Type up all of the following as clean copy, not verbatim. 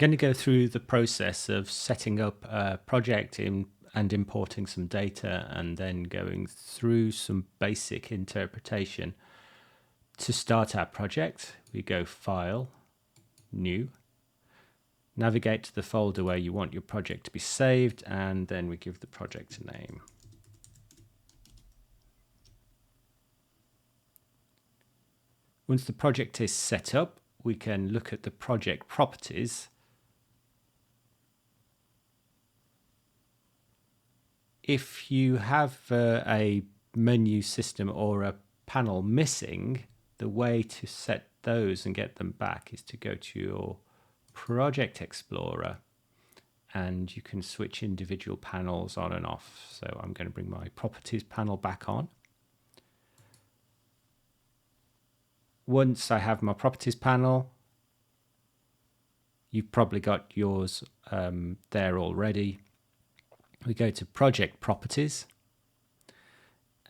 going to go through the process of setting up a project and importing some data, and then going through some basic interpretation. To start our project, we go File, New, navigate to the folder where you want your project to be saved, and then we give the project a name. Once the project is set up, we can look at the project properties. If you have a menu system or a panel missing, the way to set those and get them back is to go to your Project Explorer, and you can switch individual panels on and off. So I'm going to bring my Properties panel back on. Once I have my Properties panel, you've probably got yours there already. We go to Project Properties,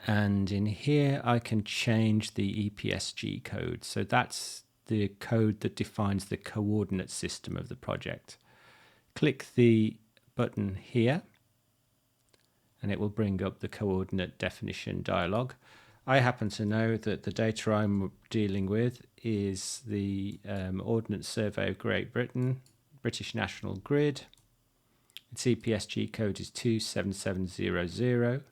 and in here I can change the EPSG code. So that's the code that defines the coordinate system of the project. Click the button here and it will bring up the coordinate definition dialog. I happen to know that the data I'm dealing with is the Ordnance Survey of Great Britain, British National Grid. Its EPSG code is 27700,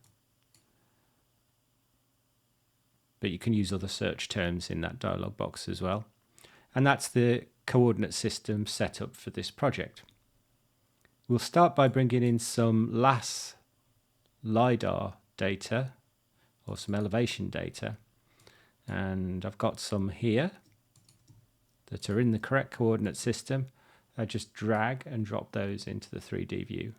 but you can use other search terms in that dialog box as well. And that's the coordinate system set up for this project. We'll start by bringing in some LAS LiDAR data, or some elevation data, and I've got some here that are in the correct coordinate system. I just drag and drop those into the 3D view,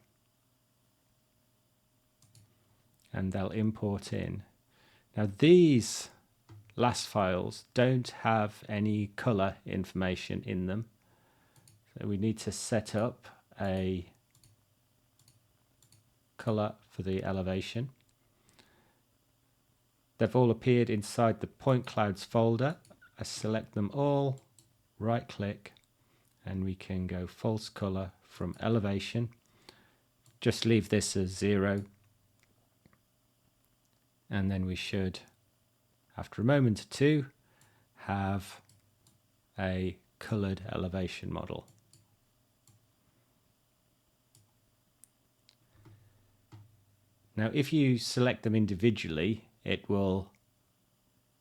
and they'll import in. Now these LAS files don't have any color information in them, so we need to set up a color for the elevation. They've all appeared inside the point clouds folder. I select them all, right click, and we can go false color from elevation. Just leave this as 0, and then we should, after a moment or two, have a colored elevation model. Now if you select them individually, it will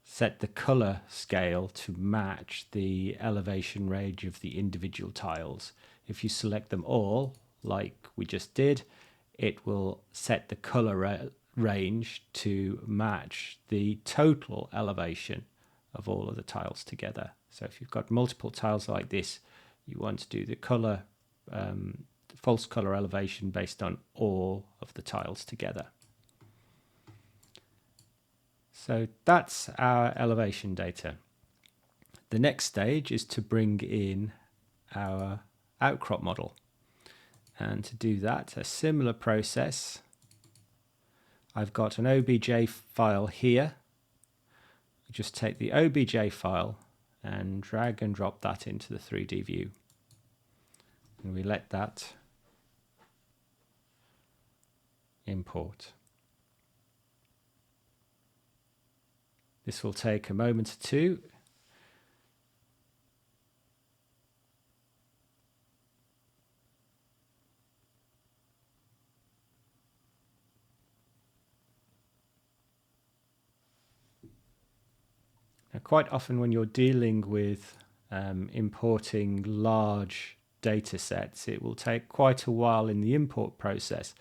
set the color scale to match the elevation range of the individual tiles. If you select them all, like we just did, it will set the color range to match the total elevation of all of the tiles together. So if you've got multiple tiles like this, you want to do the color, false color elevation based on all of the tiles together. So that's our elevation data. The next stage is to bring in our outcrop model. And to do that, a similar process. I've got an OBJ file here. Just take the OBJ file and drag and drop that into the 3D view. And we let that import. This will take a moment or two. Now, quite often when you're dealing with importing large data sets, it will take quite a while in the import process.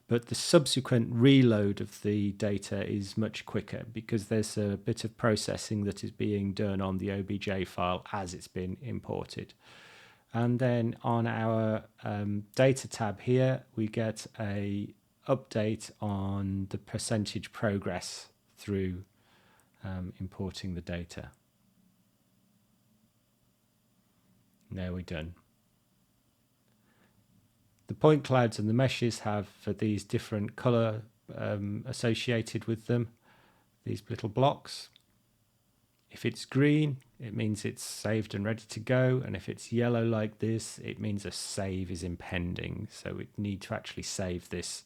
But the subsequent reload of the data is much quicker because there's a bit of processing that is being done on the OBJ file as it's been imported. And then on our data tab here, we get a update on the percentage progress through importing the data. There we're done. The point clouds and the meshes have these different color associated with them, these little blocks. If it's green, it means it's saved and ready to go. And if it's yellow like this, it means a save is impending. So we need to actually save this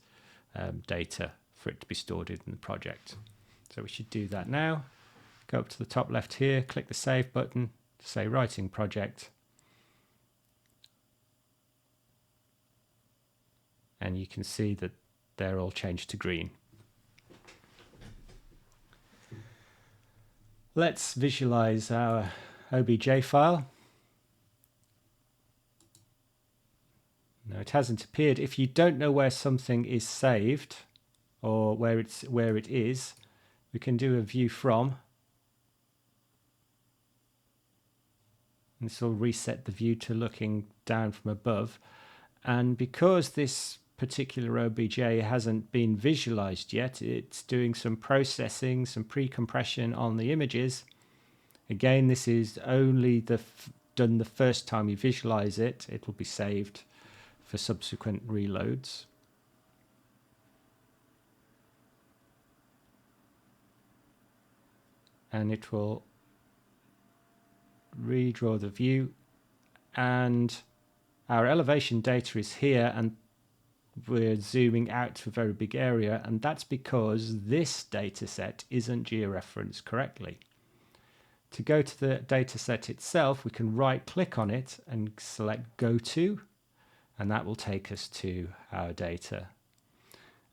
data for it to be stored in the project. So we should do that now. Go up to the top left here, click the save button, say writing project. And you can see that they're all changed to green. Let's visualize our OBJ file. No, it hasn't appeared. If you don't know where something is saved or where it is, we can do a view from. And this will reset the view to looking down from above. And because this particular OBJ hasn't been visualized yet, it's doing some processing, some pre-compression on the images. Again, this is only done the first time you visualize it. It will be saved for subsequent reloads. And it will redraw the view, and our elevation data is here, and we're zooming out to a very big area, and that's because this data set isn't georeferenced correctly. To go to the data set itself, we can right click on it and select Go To, and that will take us to our data.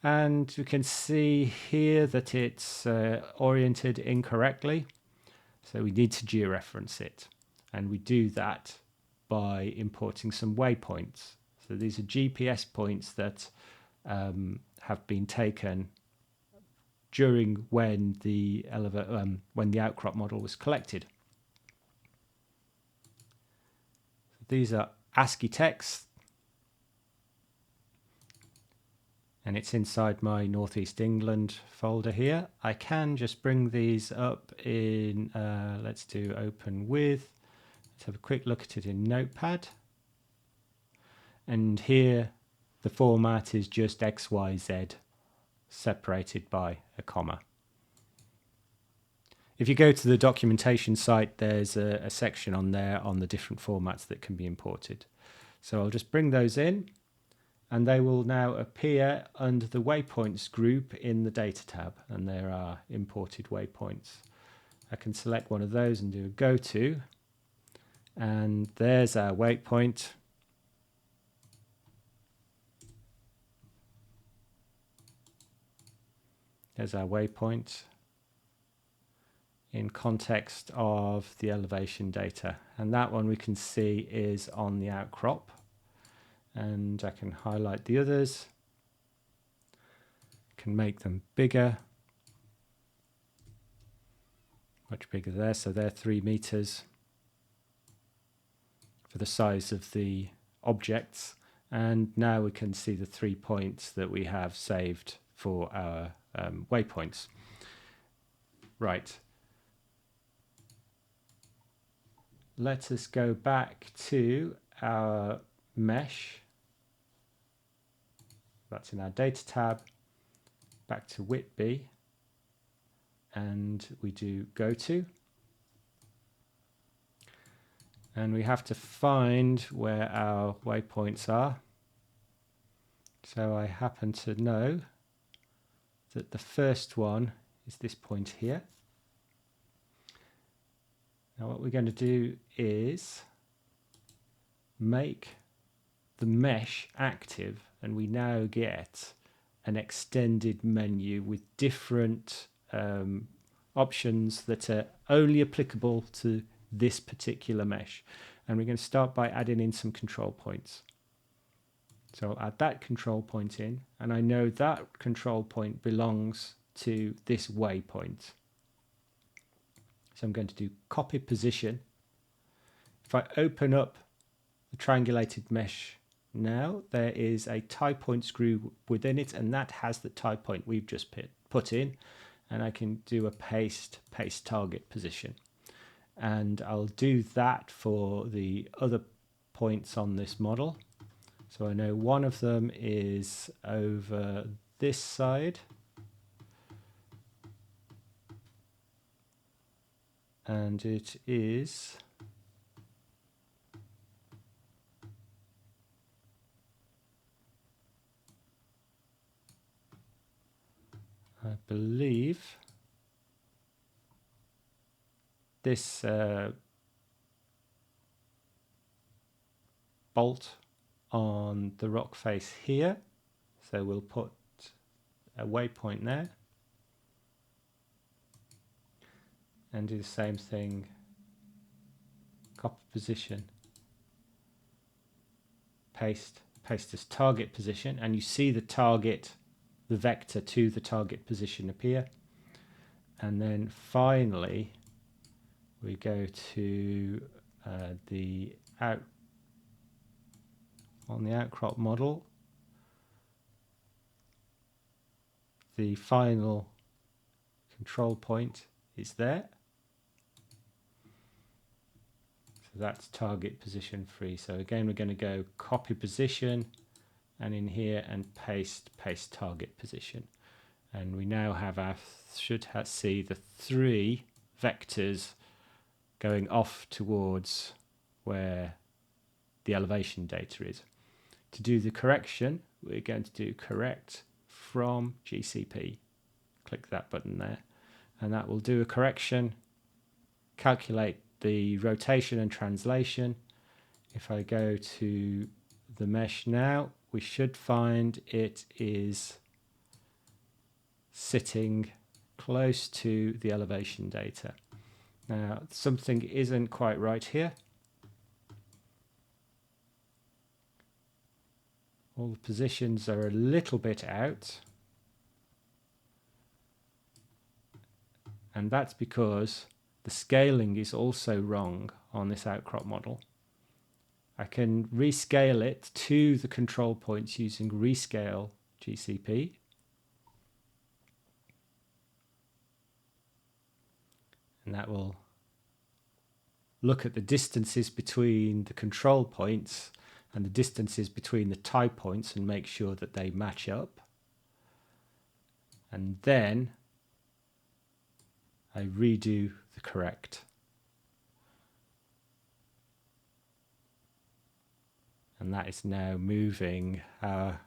And we can see here that it's oriented incorrectly, so we need to georeference it, and we do that by importing some waypoints. So these are GPS points that have been taken during when the outcrop model was collected. These are ASCII text, and it's inside my Northeast England folder here. I can just bring these up in, let's do open with. Let's have a quick look at it in Notepad. And here the format is just XYZ separated by a comma. If you go to the documentation site, there's a section on there on the different formats that can be imported. So I'll just bring those in, and they will now appear under the waypoints group in the data tab, and there are imported waypoints. I can select one of those and do a go to, and there's our waypoint. There's our waypoint in context of the elevation data, and that one we can see is on the outcrop, and I can highlight the others, can make them bigger, much bigger there, so they're 3 meters for the size of the objects, and now we can see the 3 points that we have saved for our waypoints. Right. Let us go back to our mesh. That's in our data tab. Back to Whitby, and we do go to. And we have to find where our waypoints are. So I happen to know that the first one is this point here. Now what we're going to do is make the mesh active, and we now get an extended menu with different options that are only applicable to this particular mesh. And we're going to start by adding in some control points. So I'll add that control point in, and I know that control point belongs to this waypoint. So I'm going to do copy position. If I open up the triangulated mesh now, there is a tie point screw within it, and that has the tie point we've just put in, and I can do a paste target position. And I'll do that for the other points on this model. So I know one of them is over this side, and it is I believe this bolt on the rock face here. So we'll put a waypoint there and do the same thing, copy position, paste as target position, and you see the target, the vector to the target position appear. And then finally we go to the outcrop model. The final control point is there. So that's target position 3. So again, we're going to go copy position and in here and paste target position. And we now have should see the 3 vectors going off towards where the elevation data is. To do the correction, we're going to do correct from GCP. Click that button there, and that will do a correction, calculate the rotation and translation. If I go to the mesh now, we should find it is sitting close to the elevation data. Now, something isn't quite right here. All the positions are a little bit out. And that's because the scaling is also wrong on this outcrop model. I can rescale it to the control points using rescale GCP. And that will look at the distances between the control points and the distances between the tie points and make sure that they match up. And then I redo the correct. And that is now moving our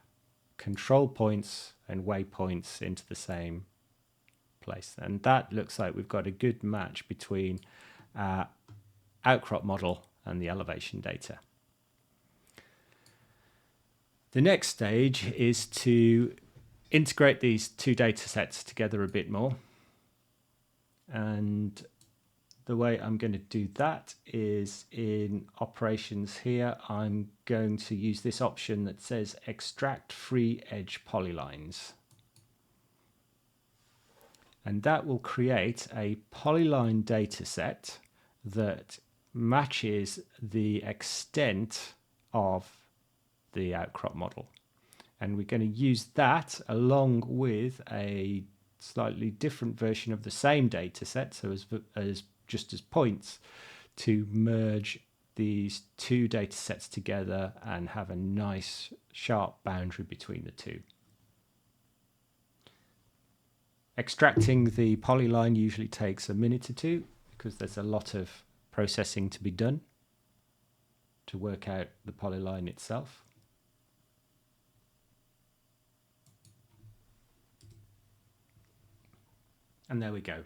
control points and waypoints into the same place. And that looks like we've got a good match between our outcrop model and the elevation data. The next stage is to integrate these 2 data sets together a bit more. And the way I'm going to do that is in operations here, I'm going to use this option that says extract free edge polylines. And that will create a polyline data set that matches the extent of the outcrop model. And we're going to use that along with a slightly different version of the same data set, so as just as points, to merge these 2 data sets together and have a nice sharp boundary between the 2. Extracting the polyline usually takes a minute or 2 because there's a lot of processing to be done to work out the polyline itself. And there we go.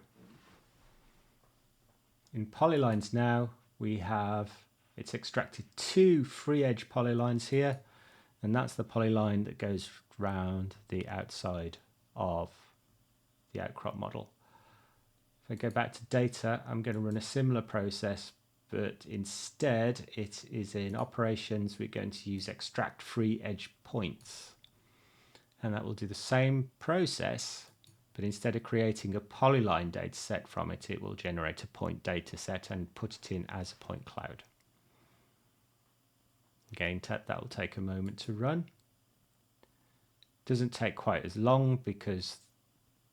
In polylines now, it's extracted 2 free edge polylines here, and that's the polyline that goes round the outside of the outcrop model. If I go back to data, I'm going to run a similar process, but instead it is in operations, we're going to use extract free edge points. And that will do the same process, but instead of creating a polyline data set from it, it will generate a point data set and put it in as a point cloud. Again, that will take a moment to run. Doesn't take quite as long because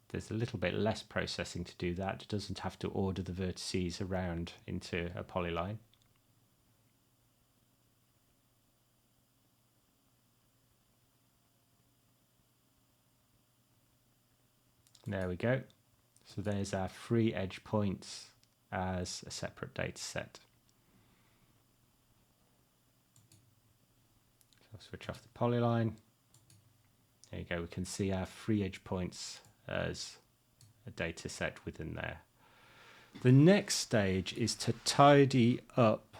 there's a little bit less processing to do that. It doesn't have to order the vertices around into a polyline. There we go. So there's our free edge points as a separate data set. So I'll switch off the polyline. There you go, we can see our free edge points as a data set within there. The next stage is to tidy up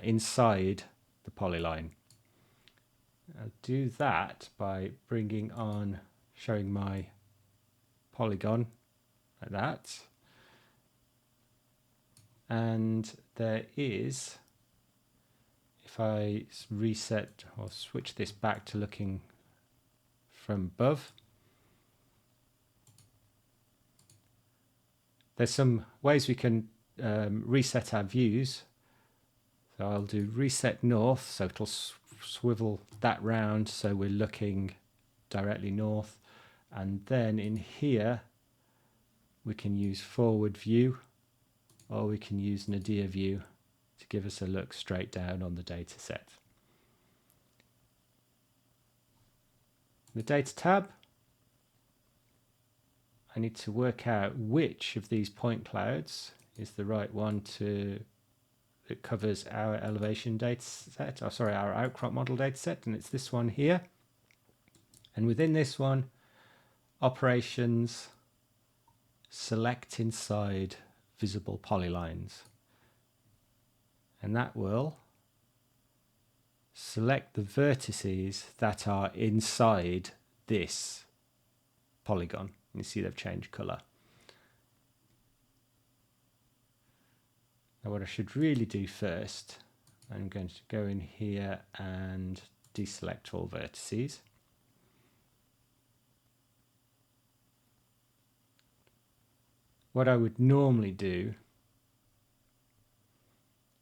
inside the polyline. I'll do that by bringing on, showing my polygon like that. And there is, if I reset or switch this back to looking from above, there's some ways we can reset our views. So I'll do reset north, so it'll swivel that round so we're looking directly north. And then in here we can use forward view, or we can use nadir view to give us a look straight down on the data set. The data tab, I need to work out which of these point clouds is the right one that covers our elevation data set, or sorry, our outcrop model data set, and it's this one here. And within this one, operations, select inside visible polylines. And that will select the vertices that are inside this polygon. You see they've changed color. Now what I should really do first, I'm going to go in here and deselect all vertices. What I would normally do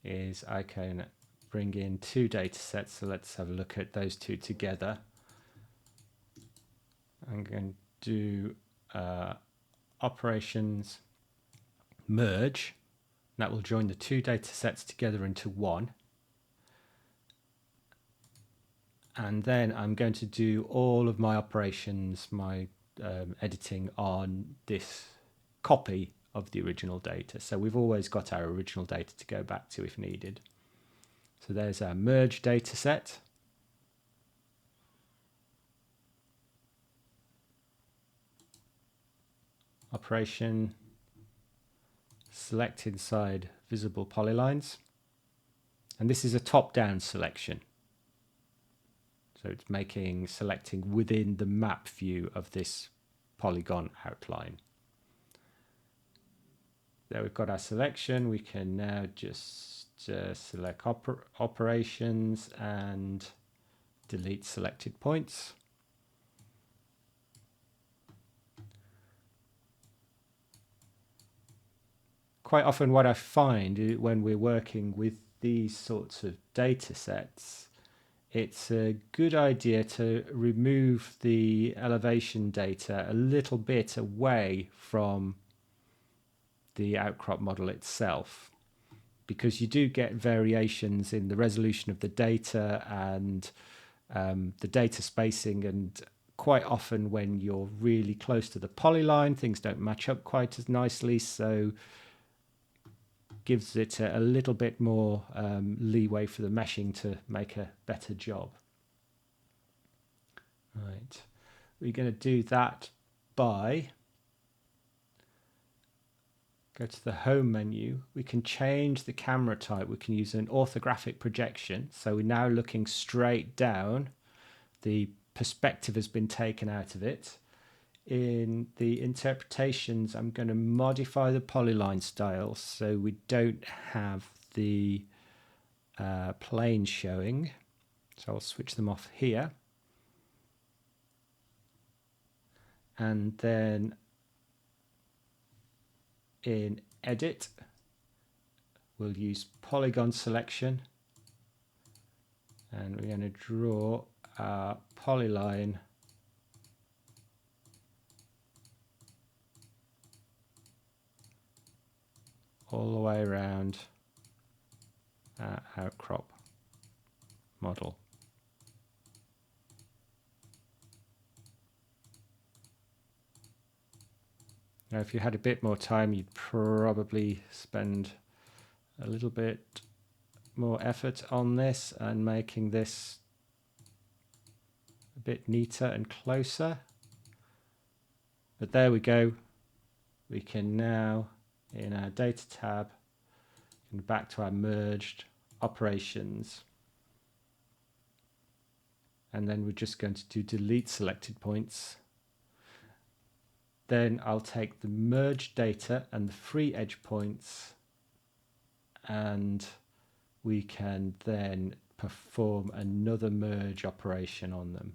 is I can bring in two data sets, so let's have a look at those two together. I'm going to do operations merge. That will join the two data sets together into one. And then I'm going to do all of my operations, my editing on this copy of the original data. So we've always got our original data to go back to if needed. So there's our merge data set. Operation, select inside visible polylines. And this is a top-down selection. So it's selecting within the map view of this polygon outline. There we've got our selection. We can now just select operations and delete selected points. Quite often what I find when we're working with these sorts of data sets, it's a good idea to remove the elevation data a little bit away from the outcrop model itself, because you do get variations in the resolution of the data and the data spacing, and quite often when you're really close to the polyline, things don't match up quite as nicely, so gives it a little bit more leeway for the meshing to make a better job. Right, we're going to do that by go to the home menu. We can change the camera type. We can use an orthographic projection, so we're now looking straight down. The perspective has been taken out of it. In the interpretations, I'm going to modify the polyline style so we don't have the plane showing. So I'll switch them off here. And then in edit, we'll use polygon selection. And we're going to draw a polyline all the way around our outcrop model. Now, if you had a bit more time, you'd probably spend a little bit more effort on this and making this a bit neater and closer. But there we go. We can now, in our data tab, back to our merged operations. And then we're just going to do delete selected points. Then I'll take the merged data and the free edge points, and we can then perform another merge operation on them.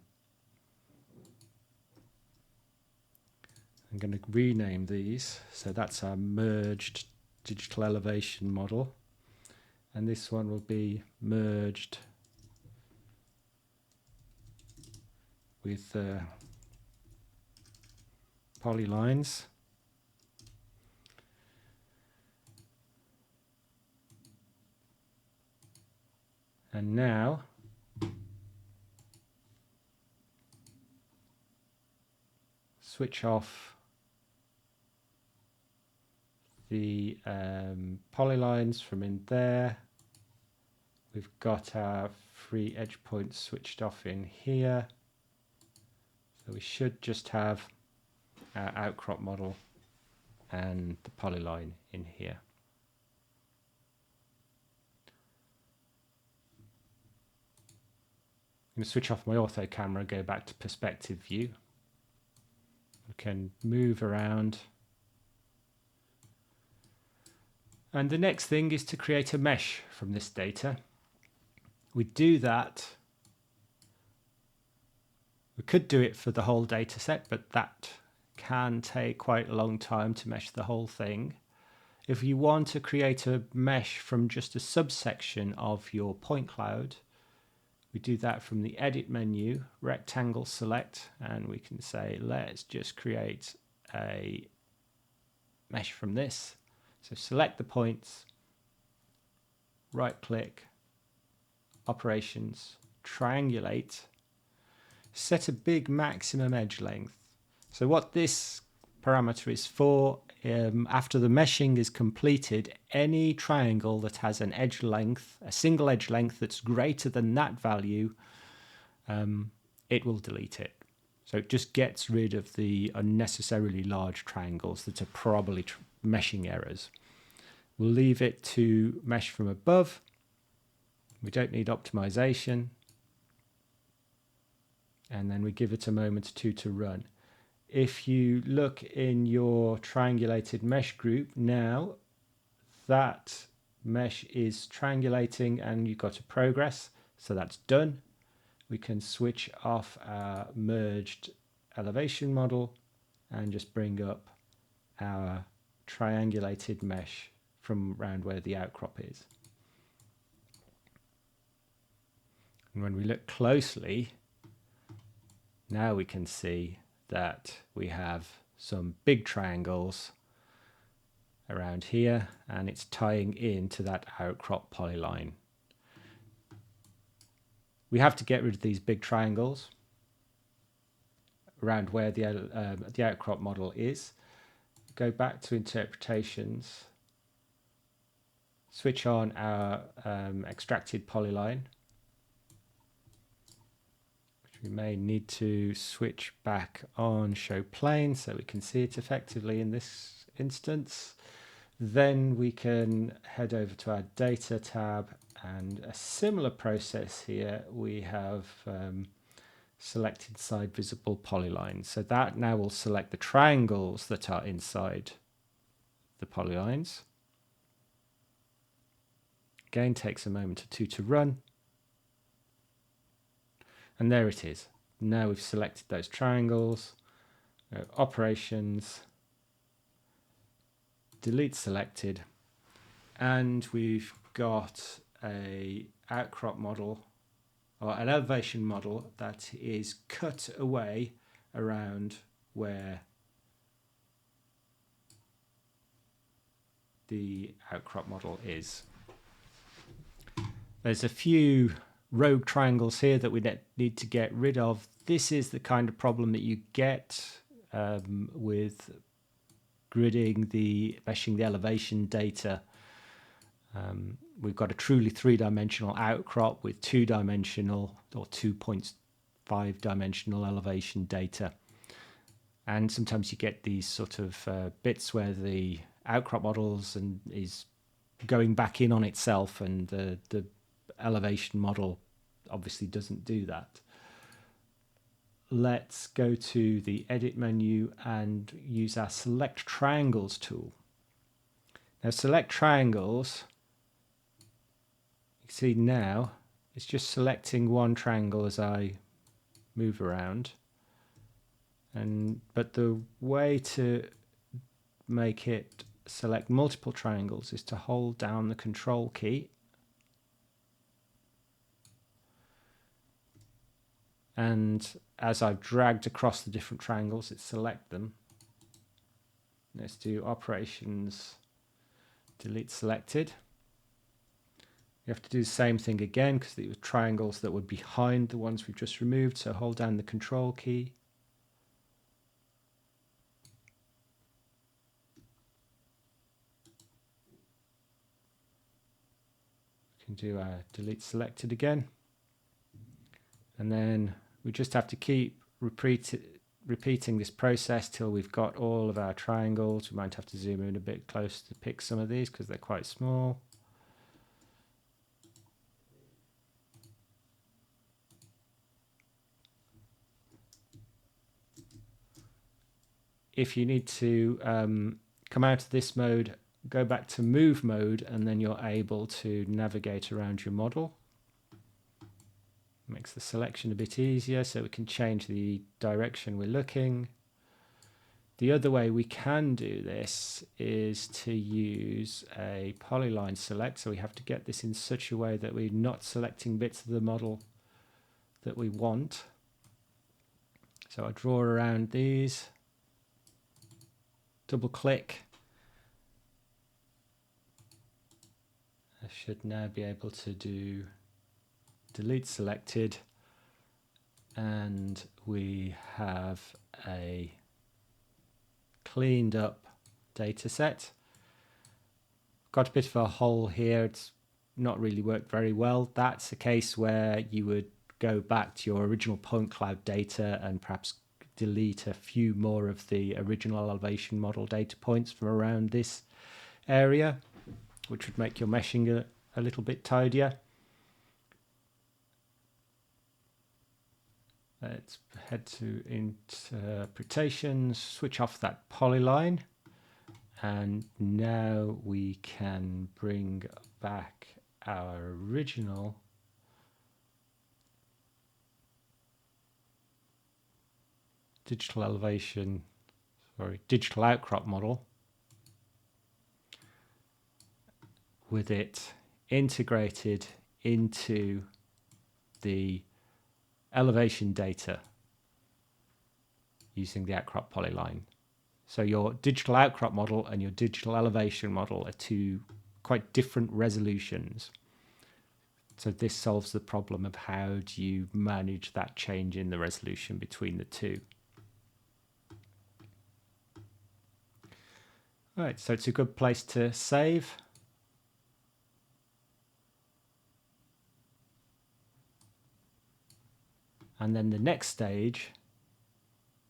I'm going to rename these. So that's our merged digital elevation model. And this one will be merged with polylines. And now switch off the polylines from in there. We've got our free edge points switched off in here. So we should just have our outcrop model and the polyline in here. I'm going to switch off my ortho camera, go back to perspective view. We can move around. And the next thing is to create a mesh from this data. We do that. We could do it for the whole data set, but that can take quite a long time to mesh the whole thing. If you want to create a mesh from just a subsection of your point cloud, we do that from the edit menu, rectangle select, and we can say, let's just create a mesh from this. So select the points, right click, operations, triangulate, set a big maximum edge length. So what this parameter is for, after the meshing is completed, any triangle that has an edge length, a single edge length that's greater than that value, it will delete it. So it just gets rid of the unnecessarily large triangles that are probably meshing errors. We'll leave it to mesh from above. We don't need optimization. And then we give it a moment or two to run. If you look in your triangulated mesh group now, that mesh is triangulating and you've got a progress, so that's done. We can switch off our merged elevation model and just bring up our triangulated mesh from around where the outcrop is. And when we look closely, now we can see that we have some big triangles around here, and it's tying into that outcrop polyline. We have to get rid of these big triangles around where the outcrop model is. Go back to interpretations, switch on our extracted polyline. We may need to switch back on show plane so we can see it effectively in this instance. Then we can head over to our data tab, and a similar process here. We have selected side visible polylines. So that now will select the triangles that are inside the polylines. Again, takes a moment or two to run. And there it is. Now we've selected those triangles, operations, delete selected, and we've got a outcrop model or an elevation model that is cut away around where the outcrop model is. There's a few rogue triangles here that we need to get rid of. This is the kind of problem that you get with meshing the elevation data. We've got a truly three-dimensional outcrop with two-dimensional or 2.5 dimensional elevation data. And sometimes you get these sort of bits where the outcrop models is going back in on itself, and the elevation model obviously doesn't do that. Let's go to the edit menu and use our select triangles tool. Now select triangles, you can see now it's just selecting one triangle as I move around. But the way to make it select multiple triangles is to hold down the control key and as I've dragged across the different triangles, it select them. Let's do operations, delete selected. You have to do the same thing again because the triangles that were behind the ones we've just removed, so hold down the control key. We can do our delete selected again. And then we just have to keep repeating this process till we've got all of our triangles. We might have to zoom in a bit close to pick some of these because they're quite small. If you need to come out of this mode, go back to move mode, and then you're able to navigate around your model. Makes the selection a bit easier so we can change the direction we're looking. The other way we can do this is to use a polyline select. So we have to get this in such a way that we're not selecting bits of the model that we want. So I draw around these, double click. I should now be able to do delete selected, and we have a cleaned up data set. Got a bit of a hole here, it's not really worked very well. That's a case where you would go back to your original point cloud data and perhaps delete a few more of the original elevation model data points from around this area, which would make your meshing a little bit tidier. Let's head to interpretations, switch off that polyline, and now we can bring back our original digital outcrop model with it integrated into the elevation data using the outcrop polyline. So your digital outcrop model and your digital elevation model are two quite different resolutions. So this solves the problem of how do you manage that change in the resolution between the two. All right, so it's a good place to save. And then the next stage,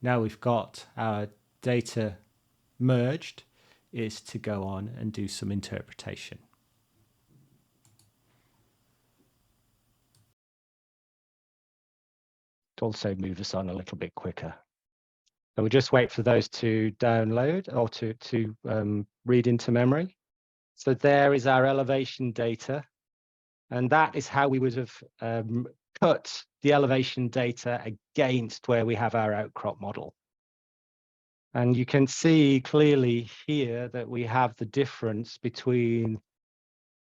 now we've got our data merged, is to go on and do some interpretation. To also move us on a little bit quicker. So we'll just wait for those to download or to read into memory. So there is our elevation data. And that is how we would have cut the elevation data against where we have our outcrop model. And you can see clearly here that we have the difference between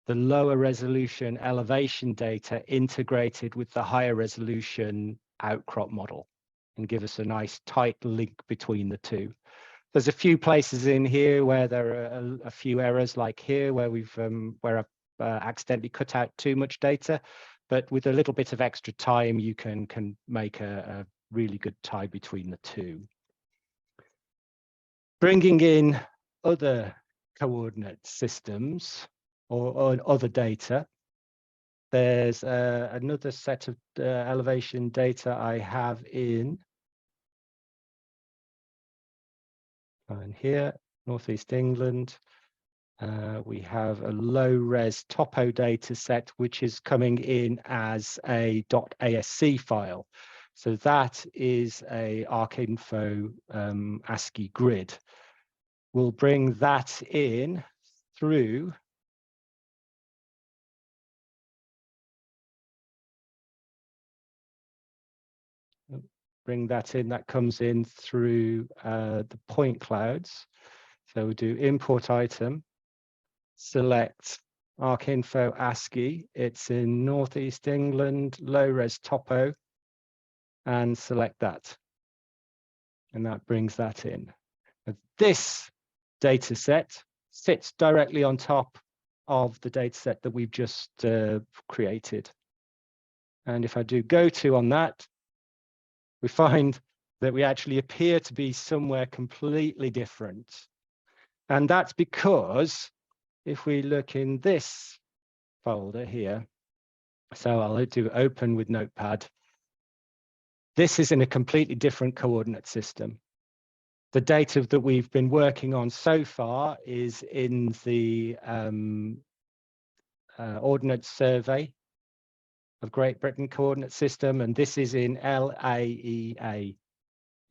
the lower resolution elevation data integrated with the higher resolution outcrop model, and give us a nice tight link between the two. There's a few places in here where there are a few errors, like here where I've accidentally cut out too much data, but with a little bit of extra time you can make a really good tie between the two. Bringing in other coordinate systems or other data, there's another set of elevation data I have in here, Northeast England. We have a low-res topo data set, which is coming in as a .asc file. So that is a ArcInfo ASCII grid. We'll bring that in through that comes in through the point clouds. So we'll do import item, select ArcInfo ASCII. It's in Northeast England, low-res topo, and select that. And that brings that in. This data set sits directly on top of the data set that we've just created. And if I do go to on that, we find that we actually appear to be somewhere completely different. And that's because if we look in this folder here, so I'll do open with Notepad, this is in a completely different coordinate system. The data that we've been working on so far is in the Ordnance Survey of Great Britain coordinate system, and this is in LAEA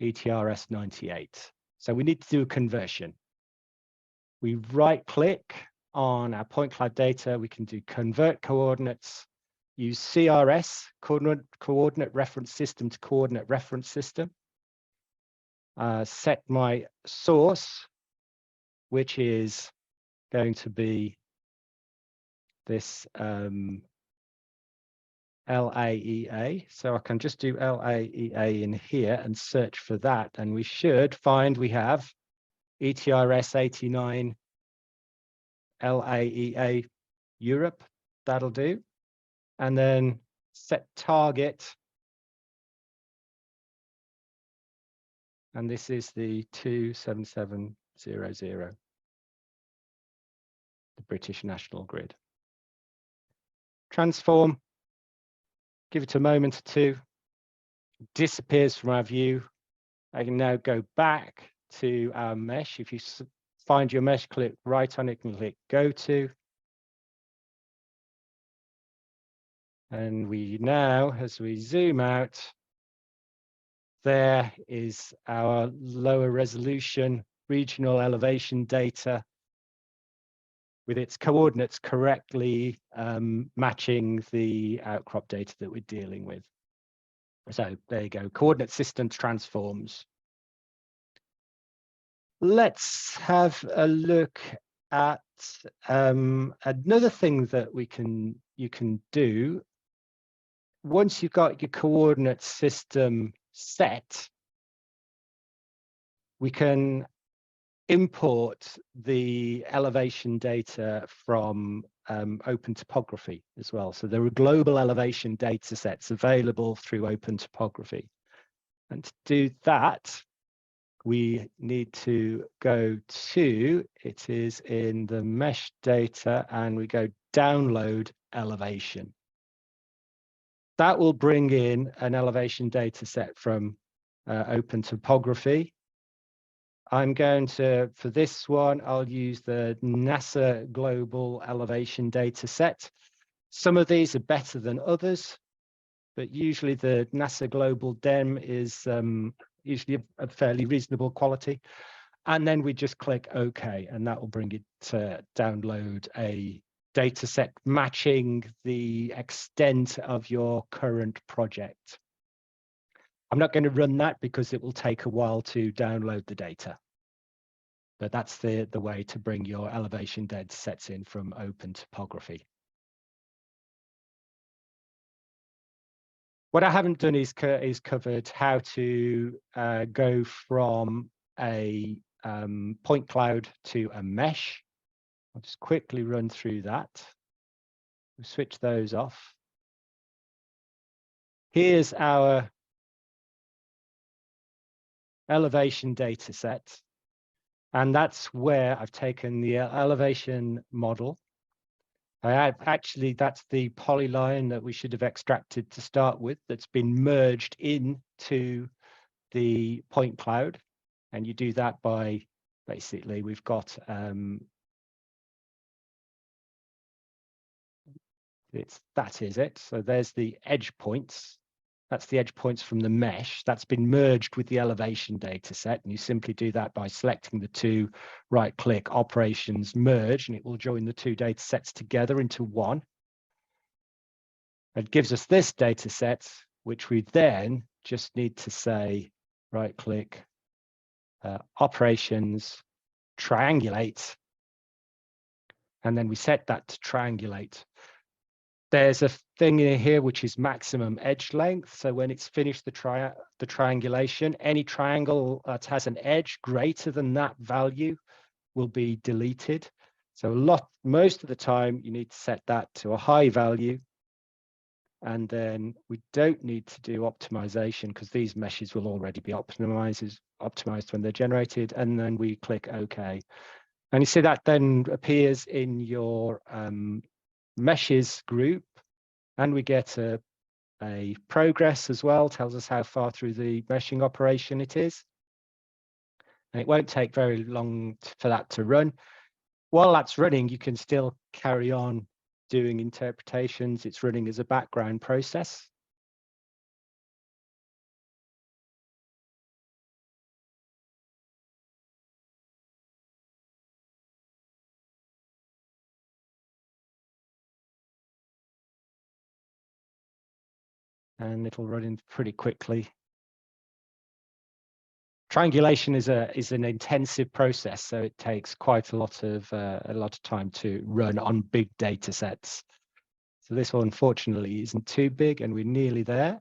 ETRS 98. So we need to do a conversion. We right-click on our point cloud data. We can do convert coordinates, use CRS, coordinate reference system to coordinate reference system. Set my source, which is going to be this LAEA. So I can just do LAEA in here and search for that. And we should find we have ETRS 89 LAEA Europe. That'll do. And then set target. And this is the 27700, the British National Grid. Transform, give it a moment or two, disappears from our view. I can now go back to our mesh. If you find your mesh, click right on it and click go to. And we now, as we zoom out, there is our lower resolution regional elevation data with its coordinates correctly matching the outcrop data that we're dealing with. So there you go, coordinate systems transforms. Let's have a look at another thing that you can do. Once you've got your coordinate system set, we can import the elevation data from Open Topography as well. So there are global elevation data sets available through Open Topography. And to do that, we need to go to, it is in the mesh data, and we go download elevation. That will bring in an elevation data set from Open Topography. I'm going to, for this one, I'll use the NASA Global Elevation Data Set. Some of these are better than others, but usually the NASA Global DEM is usually a fairly reasonable quality. And then we just click OK, and that will bring it to download a data set matching the extent of your current project. I'm not going to run that because it will take a while to download the data. But that's the way to bring your elevation data sets in from Open Topography. What I haven't done is covered how to go from a point cloud to a mesh. I'll just quickly run through that. We'll switch those off. Here's our elevation data set. And that's where I've taken the elevation model. Actually, that's the polyline that we should have extracted to start with, that's been merged into the point cloud. And you do that by, basically, we've got that is it. So there's the edge points. That's the edge points from the mesh. That's been merged with the elevation data set. And you simply do that by selecting the two, right-click, operations, merge, and it will join the two data sets together into one. It gives us this data set, which we then just need to say, right-click, operations, triangulate, and then we set that to triangulate. There's a thing in here which is maximum edge length. So when it's finished the triangulation, any triangle that has an edge greater than that value will be deleted. So most of the time, you need to set that to a high value. And then we don't need to do optimization because these meshes will already be optimized when they're generated. And then we click OK. And you see that then appears in your meshes group. And we get a progress as well, tells us how far through the meshing operation it is. And it won't take very long for that to run. While that's running, you can still carry on doing interpretations. It's running as a background process. And it'll run in pretty quickly. Triangulation is an intensive process, so it takes quite a lot of time to run on big data sets. So this one, unfortunately, isn't too big, and we're nearly there.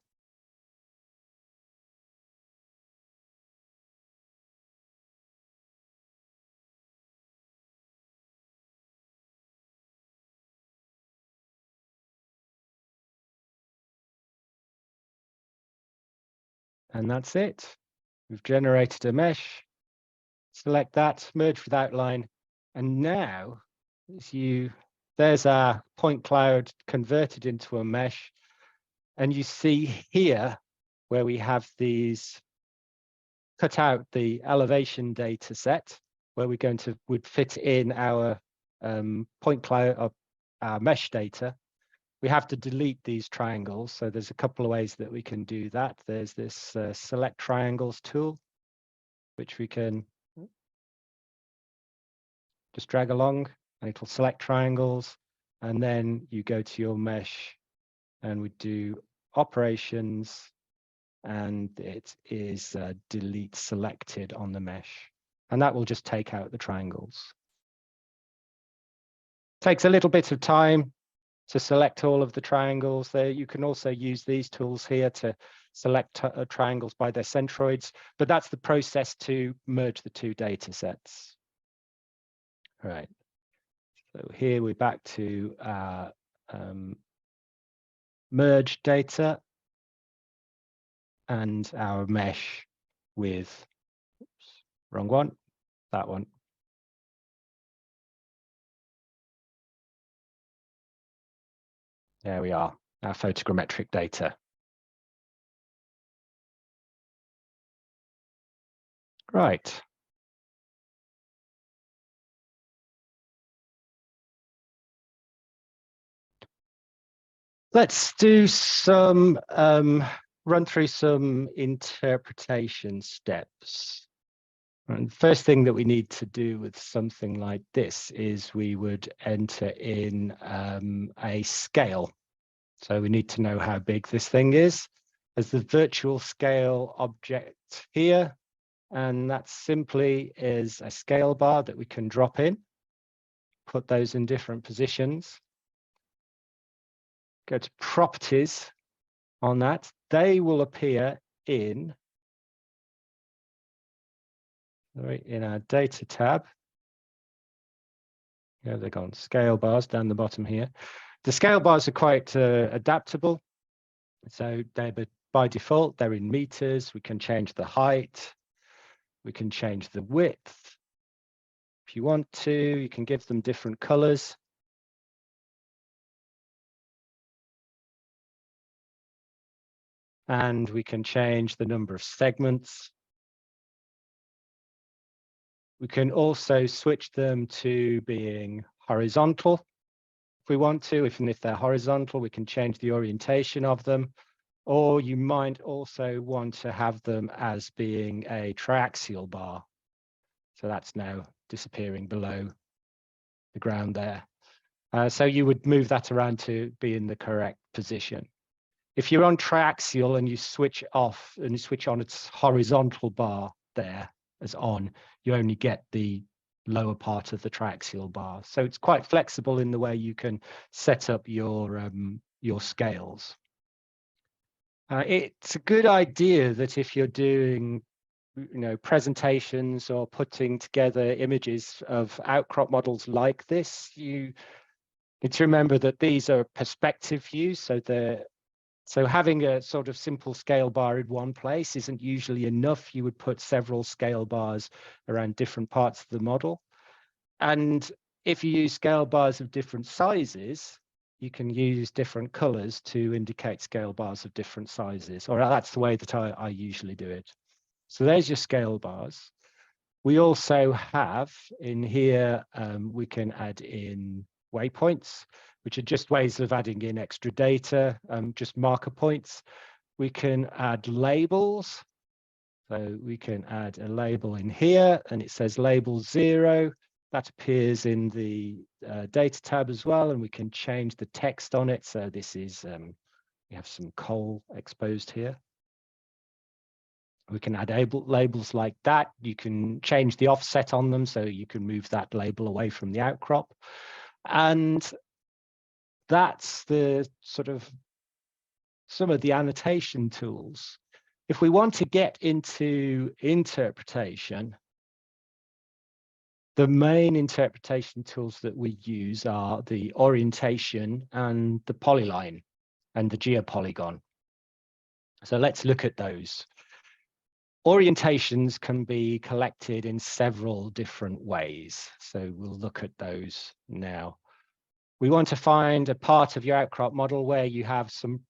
And that's it. We've generated a mesh. Select that, merge with outline, and now there's our point cloud converted into a mesh. And you see here where we have these cut out the elevation data set where would fit in our point cloud of our mesh data. We have to delete these triangles. So there's a couple of ways that we can do that. There's this select triangles tool, which we can just drag along and it'll select triangles. And then you go to your mesh and we do operations and it is delete selected on the mesh. And that will just take out the triangles. Takes a little bit of time to select all of the triangles there. You can also use these tools here to select triangles by their centroids, but that's the process to merge the two data sets. All right. So here we're back to our merge data and our mesh with, oops, wrong one, that one. There we are, our photogrammetric data. Right. Let's do some, run through some interpretation steps. And the first thing that we need to do with something like this is we would enter in a scale. So we need to know how big this thing is. There's the virtual scale object here, and that simply is a scale bar that we can drop in, put those in different positions. Go to properties on that. They will appear in our data tab. Yeah, they're gone. Scale bars down the bottom here. The scale bars are quite adaptable. So by default, they're in meters. We can change the height. We can change the width. If you want to, you can give them different colors. And we can change the number of segments. We can also switch them to being horizontal if we want to. If they're horizontal, we can change the orientation of them. Or you might also want to have them as being a triaxial bar. So that's now disappearing below the ground there. So you would move that around to be in the correct position. If you're on triaxial and you switch off and you switch on its horizontal bar there as on, you only get the lower part of the triaxial bar. So it's quite flexible in the way you can set up your scales. It's a good idea that if you're doing presentations or putting together images of outcrop models like this, you need to remember that these are perspective views. So having a sort of simple scale bar in one place isn't usually enough. You would put several scale bars around different parts of the model. And if you use scale bars of different sizes, you can use different colors to indicate scale bars of different sizes, or that's the way that I usually do it. So there's your scale bars. We also have in here, we can add in waypoints, which are just ways of adding in extra data, just marker points. We can add labels. So we can add a label in here and it says label 0. That appears in the data tab as well, and we can change the text on it. So this is, we have some coal exposed here. We can add labels like that. You can change the offset on them, so you can move that label away from the outcrop. And that's the sort of some of the annotation tools. If we want to get into interpretation, the main interpretation tools that we use are the orientation and the polyline and the geopolygon. So let's look at those. Orientations can be collected in several different ways. So we'll look at those now. We want to find a part of your outcrop model where you have some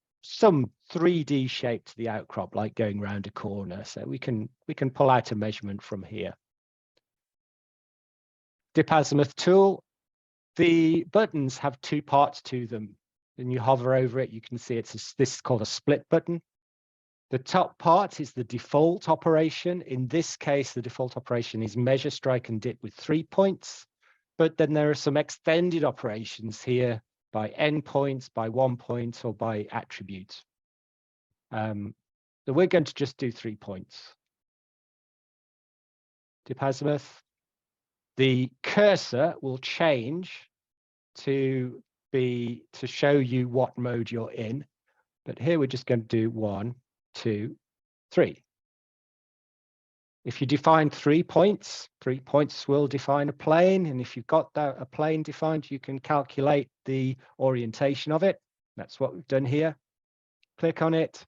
3D shape to the outcrop, like going around a corner. So we can pull out a measurement from here. Dip azimuth tool. The buttons have two parts to them. When you hover over it, you can see this is called a split button. The top part is the default operation. In this case, the default operation is measure, strike, and dip with 3 points. But then there are some extended operations here by endpoints, by 1 point, or by attributes. So we're going to just do 3 points. Dip azimuth. The cursor will change to show you what mode you're in. But here we're just going to do 1, 2, 3. If you define 3 points, 3 points will define a plane. And if you've got a plane defined, you can calculate the orientation of it. That's what we've done here. Click on it.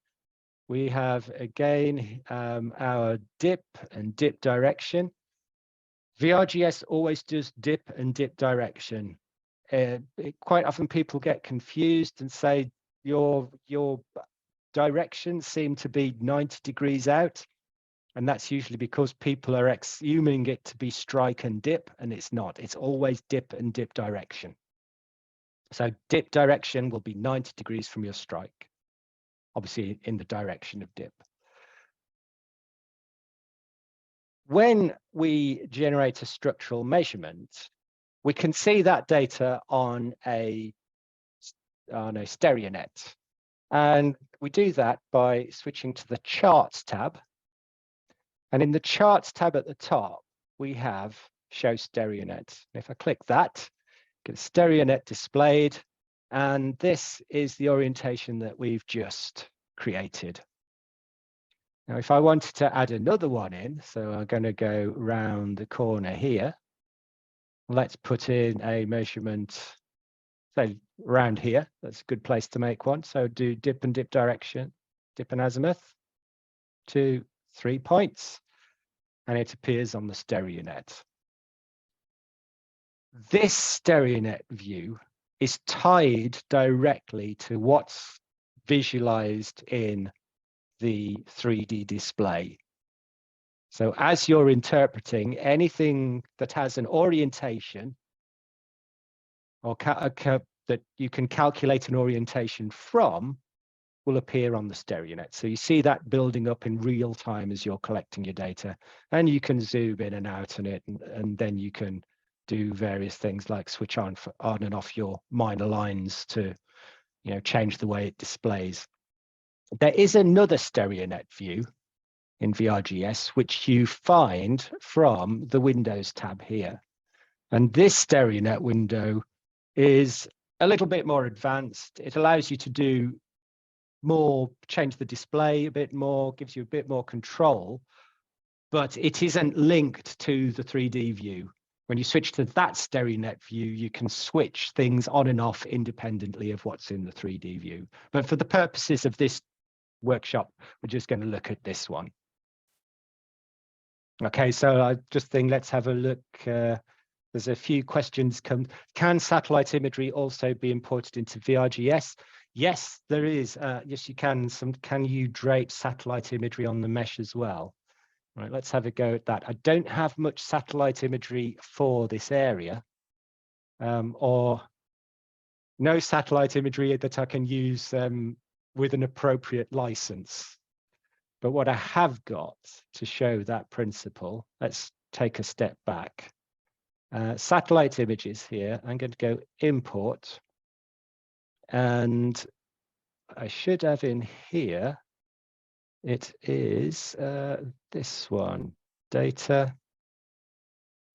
We have, again, our dip and dip direction. VRGS always does dip and dip direction. Quite often people get confused and say, your directions seem to be 90 degrees out. And that's usually because people are assuming it to be strike and dip, and it's not. It's always dip and dip direction. So dip direction will be 90 degrees from your strike, obviously in the direction of dip. When we generate a structural measurement, we can see that data on a StereoNet. And we do that by switching to the Charts tab. And in the Charts tab at the top, we have Show StereoNet. If I click that, get a StereoNet displayed, and this is the orientation that we've just created. Now, if I wanted to add another one in, so I'm going to go round the corner here. Let's put in a measurement, say, around here. That's a good place to make one. So do dip and dip direction, dip and azimuth, 2, 3 points, and it appears on the StereoNet. This StereoNet view is tied directly to what's visualized in the 3D display. So as you're interpreting, anything that has an orientation or that you can calculate an orientation from will appear on the StereoNet. So you see that building up in real time as you're collecting your data, and you can zoom in and out on it, and then you can do various things like switch on and off your minor lines to, change the way it displays. There is another StereoNet view in VRGS, which you find from the Windows tab here. And this StereoNet window is a little bit more advanced. It allows you to do more, change the display a bit more, gives you a bit more control, but it isn't linked to the 3D view. When you switch to that StereoNet view, you can switch things on and off independently of what's in the 3D view. But for the purposes of this workshop, we're just going to look at this one. Okay, so I just think let's have a look. There's a few questions come. Can satellite imagery also be imported into VRGS? Yes, there is. Yes, you can. Can you drape satellite imagery on the mesh as well? Right, let's have a go at that. I don't have much satellite imagery for this area, or no satellite imagery that I can use with an appropriate license. But what I have got to show that principle, let's take a step back. Satellite images here, I'm going to go import, and I should have in here, it is this one, data,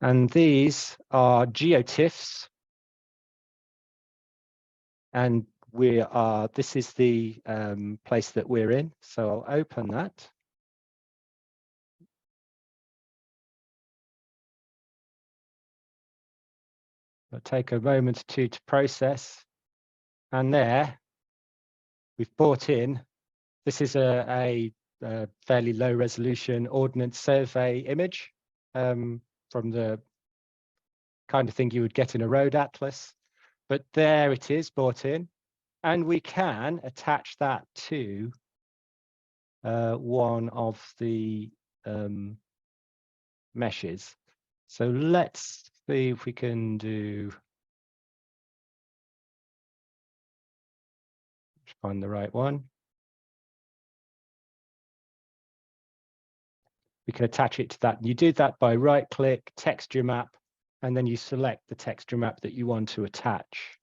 and these are geotiffs, and this is the place that we're in, so I'll open that. It'll take a moment or two to process, and there we've brought in, this is a fairly low resolution Ordnance Survey image from the kind of thing you would get in a road atlas. But there it is brought in, and we can attach that to one of the meshes. So let's see if we can find the right one. We can attach it to that. You do that by right-click, texture map, and then you select the texture map that you want to attach.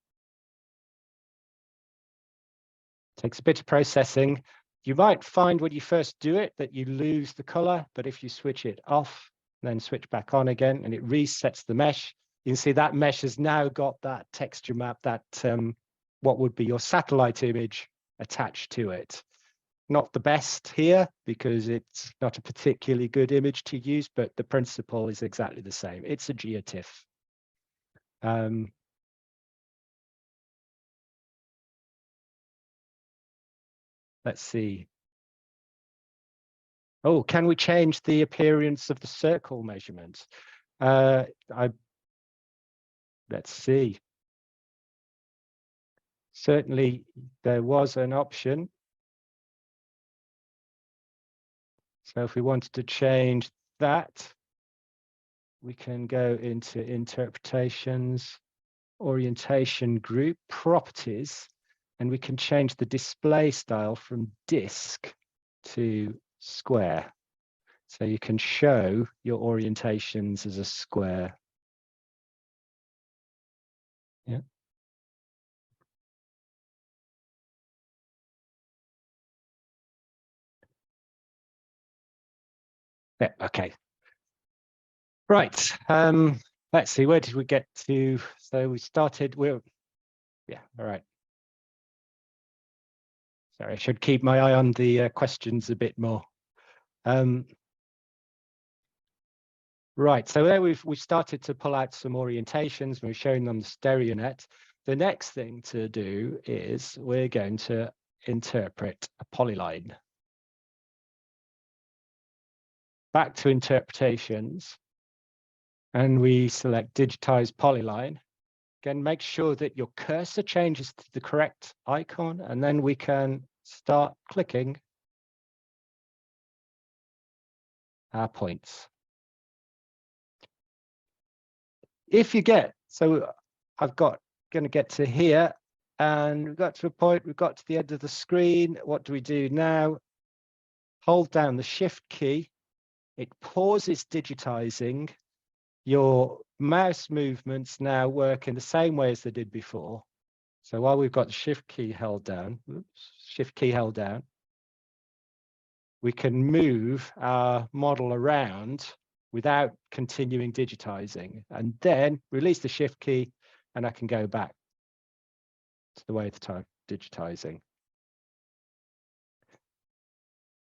Takes a bit of processing. You might find when you first do it that you lose the color, but if you switch it off, then switch back on again, and it resets the mesh, you can see that mesh has now got that texture map, that what would be your satellite image attached to it. Not the best here because it's not a particularly good image to use, but the principle is exactly the same. It's a geotiff. Let's see. Oh, can we change the appearance of the circle measurement? Let's see. Certainly there was an option. So if we wanted to change that, we can go into interpretations, orientation group, properties, and we can change the display style from disk to square. So you can show your orientations as a square. Yeah. Yeah, okay. Right. Let's see, where did we get to? So we started, yeah, all right. Sorry, I should keep my eye on the questions a bit more. Right, so there we've started to pull out some orientations. We're showing them the StereoNet. The next thing to do is we're going to interpret a polyline. Back to interpretations. and we select digitize polyline. Again, make sure that your cursor changes to the correct icon, and then we can start clicking our points. If you get, so I've got going to get to here, and we've got to a point, we've got to the end of the screen. What do we do now? Hold down the Shift key. It pauses digitizing. Your mouse movements now work in the same way as they did before. So while we've got the Shift key held down, Shift key held down, we can move our model around without continuing digitizing, and then release the Shift key, and I can go back to the way of the time digitizing.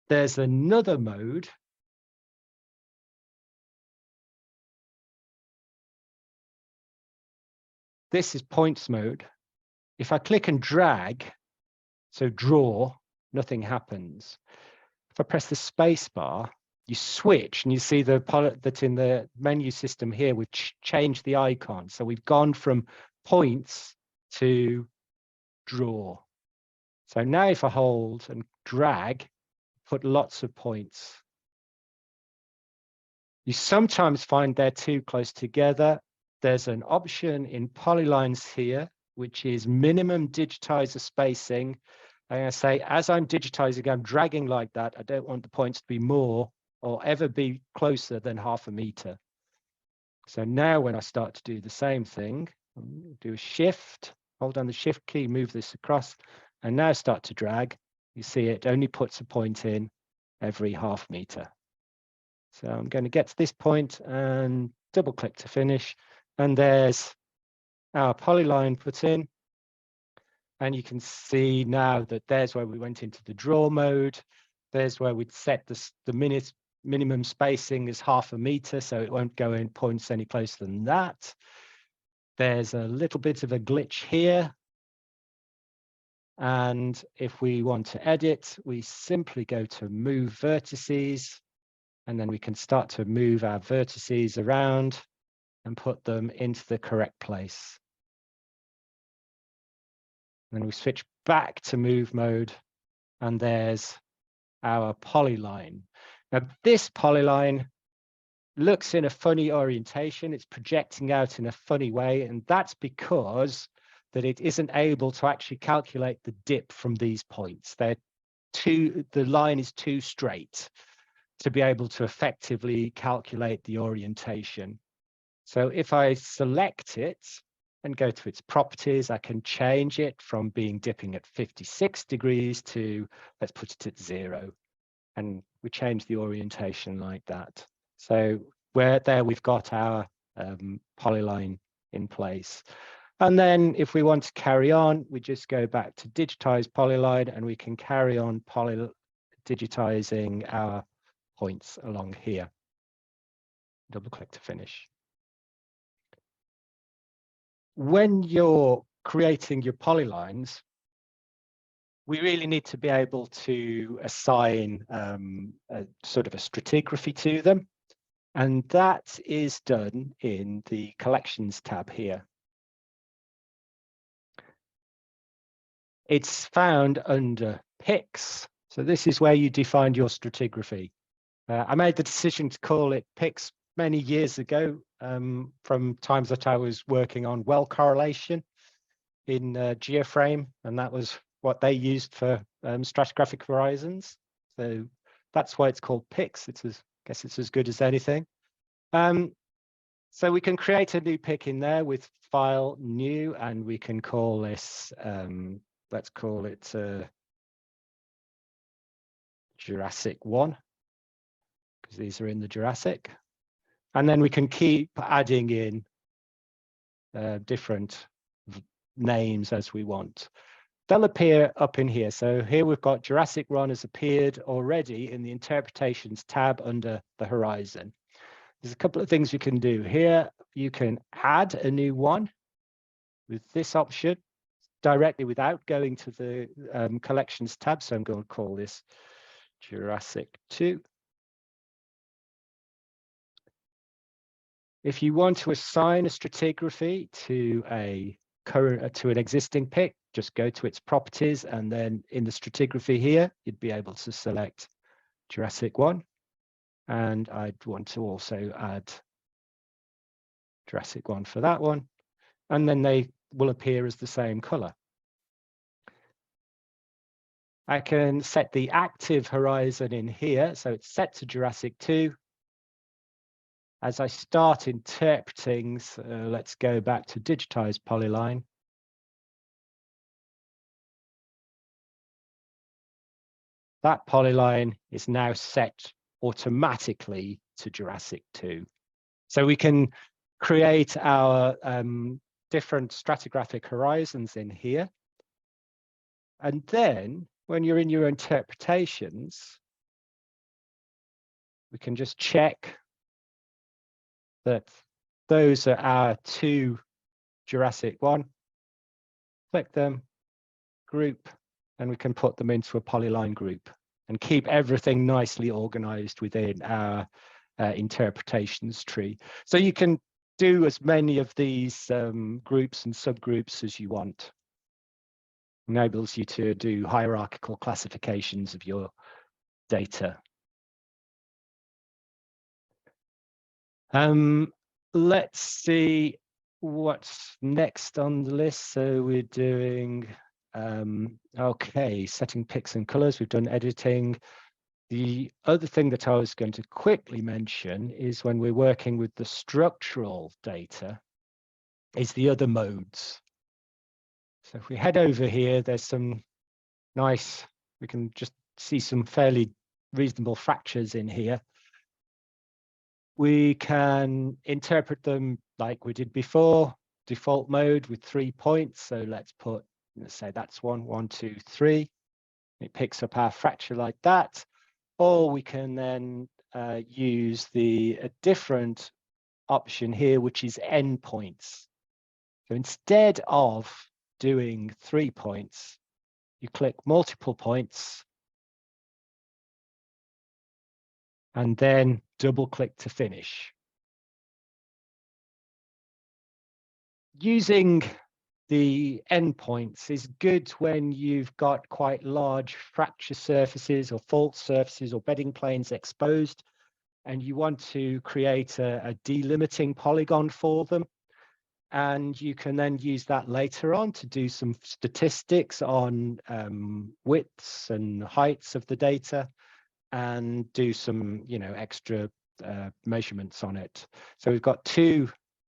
There's another mode. This is points mode. If I click and drag, so draw, nothing happens. If I press the space bar, you switch, and you see that in the menu system here, we've changed the icon. So we've gone from points to draw. So now if I hold and drag, put lots of points. You sometimes find they're too close together. There's an option in polylines here, which is minimum digitizer spacing. I'm going to say, as I'm digitizing, I'm dragging like that. I don't want the points to be more or ever be closer than 0.5 meter. So now when I start to do the same thing, do a shift, hold down the Shift key, move this across, and now start to drag. You see it only puts a point in every 0.5 meter. So I'm going to get to this point and double click to finish. And there's our polyline put in. And you can see now that there's where we went into the draw mode. There's where we'd set the minimum spacing is 0.5 meter, so it won't go in points any closer than that. There's a little bit of a glitch here. And if we want to edit, we simply go to Move Vertices, and then we can start to move our vertices around and put them into the correct place. Then we switch back to move mode, and there's our polyline. Now, this polyline looks in a funny orientation. It's projecting out in a funny way, and that's because that it isn't able to actually calculate the dip from these points. The line is too straight to be able to effectively calculate the orientation. So if I select it and go to its properties, I can change it from being dipping at 56 degrees to, let's put it at 0. And we change the orientation like that. So there we've got our polyline in place. And then if we want to carry on, we just go back to digitize polyline, and we can carry on digitizing our points along here. Double click to finish. When you're creating your polylines, we really need to be able to assign a sort of a stratigraphy to them. And that is done in the Collections tab here. It's found under Picks. So this is where you define your stratigraphy. I made the decision to call it Picks many years ago, from times that I was working on well correlation in Geoframe, and that was what they used for stratigraphic horizons. So that's why it's called Picks. I guess it's as good as anything. So we can create a new pick in there with File, New, and we can call this, let's call it Jurassic 1, because these are in the Jurassic. And then we can keep adding in different names as we want. They'll appear up in here. So here we've got Jurassic 1 has appeared already in the Interpretations tab under the horizon. There's a couple of things you can do here. You can add a new one with this option directly without going to the Collections tab. So I'm going to call this Jurassic 2. If you want to assign a stratigraphy to an existing pick, just go to its properties, and then in the stratigraphy here, you'd be able to select Jurassic 1. And I'd want to also add Jurassic 1 for that one. And then they will appear as the same color. I can set the active horizon in here. So it's set to Jurassic 2. As I start interpreting, so let's go back to digitize polyline. That polyline is now set automatically to Jurassic 2. So we can create our different stratigraphic horizons in here. And then when you're in your interpretations, we can just check that those are our 2 Jurassic 1. Click them, group, and we can put them into a polyline group and keep everything nicely organized within our interpretations tree. So you can do as many of these groups and subgroups as you want. Enables you to do hierarchical classifications of your data. Let's see what's next on the list. So we're doing, okay, setting picks and colors. We've done editing. The other thing that I was going to quickly mention is when we're working with the structural data is the other modes. So if we head over here, there's some nice, we can just see some fairly reasonable fractures in here. We can interpret them like we did before, default mode with 3 points. So let's say that's 1, 1, 2, 3. It picks up our fracture like that. Or we can then use a different option here, which is endpoints. So instead of doing 3 points, you click multiple points and then double click to finish. Using the endpoints is good when you've got quite large fracture surfaces or fault surfaces or bedding planes exposed, and you want to create a delimiting polygon for them. And you can then use that later on to do some statistics on widths and heights of the data and do some, extra measurements on it. So we've got 2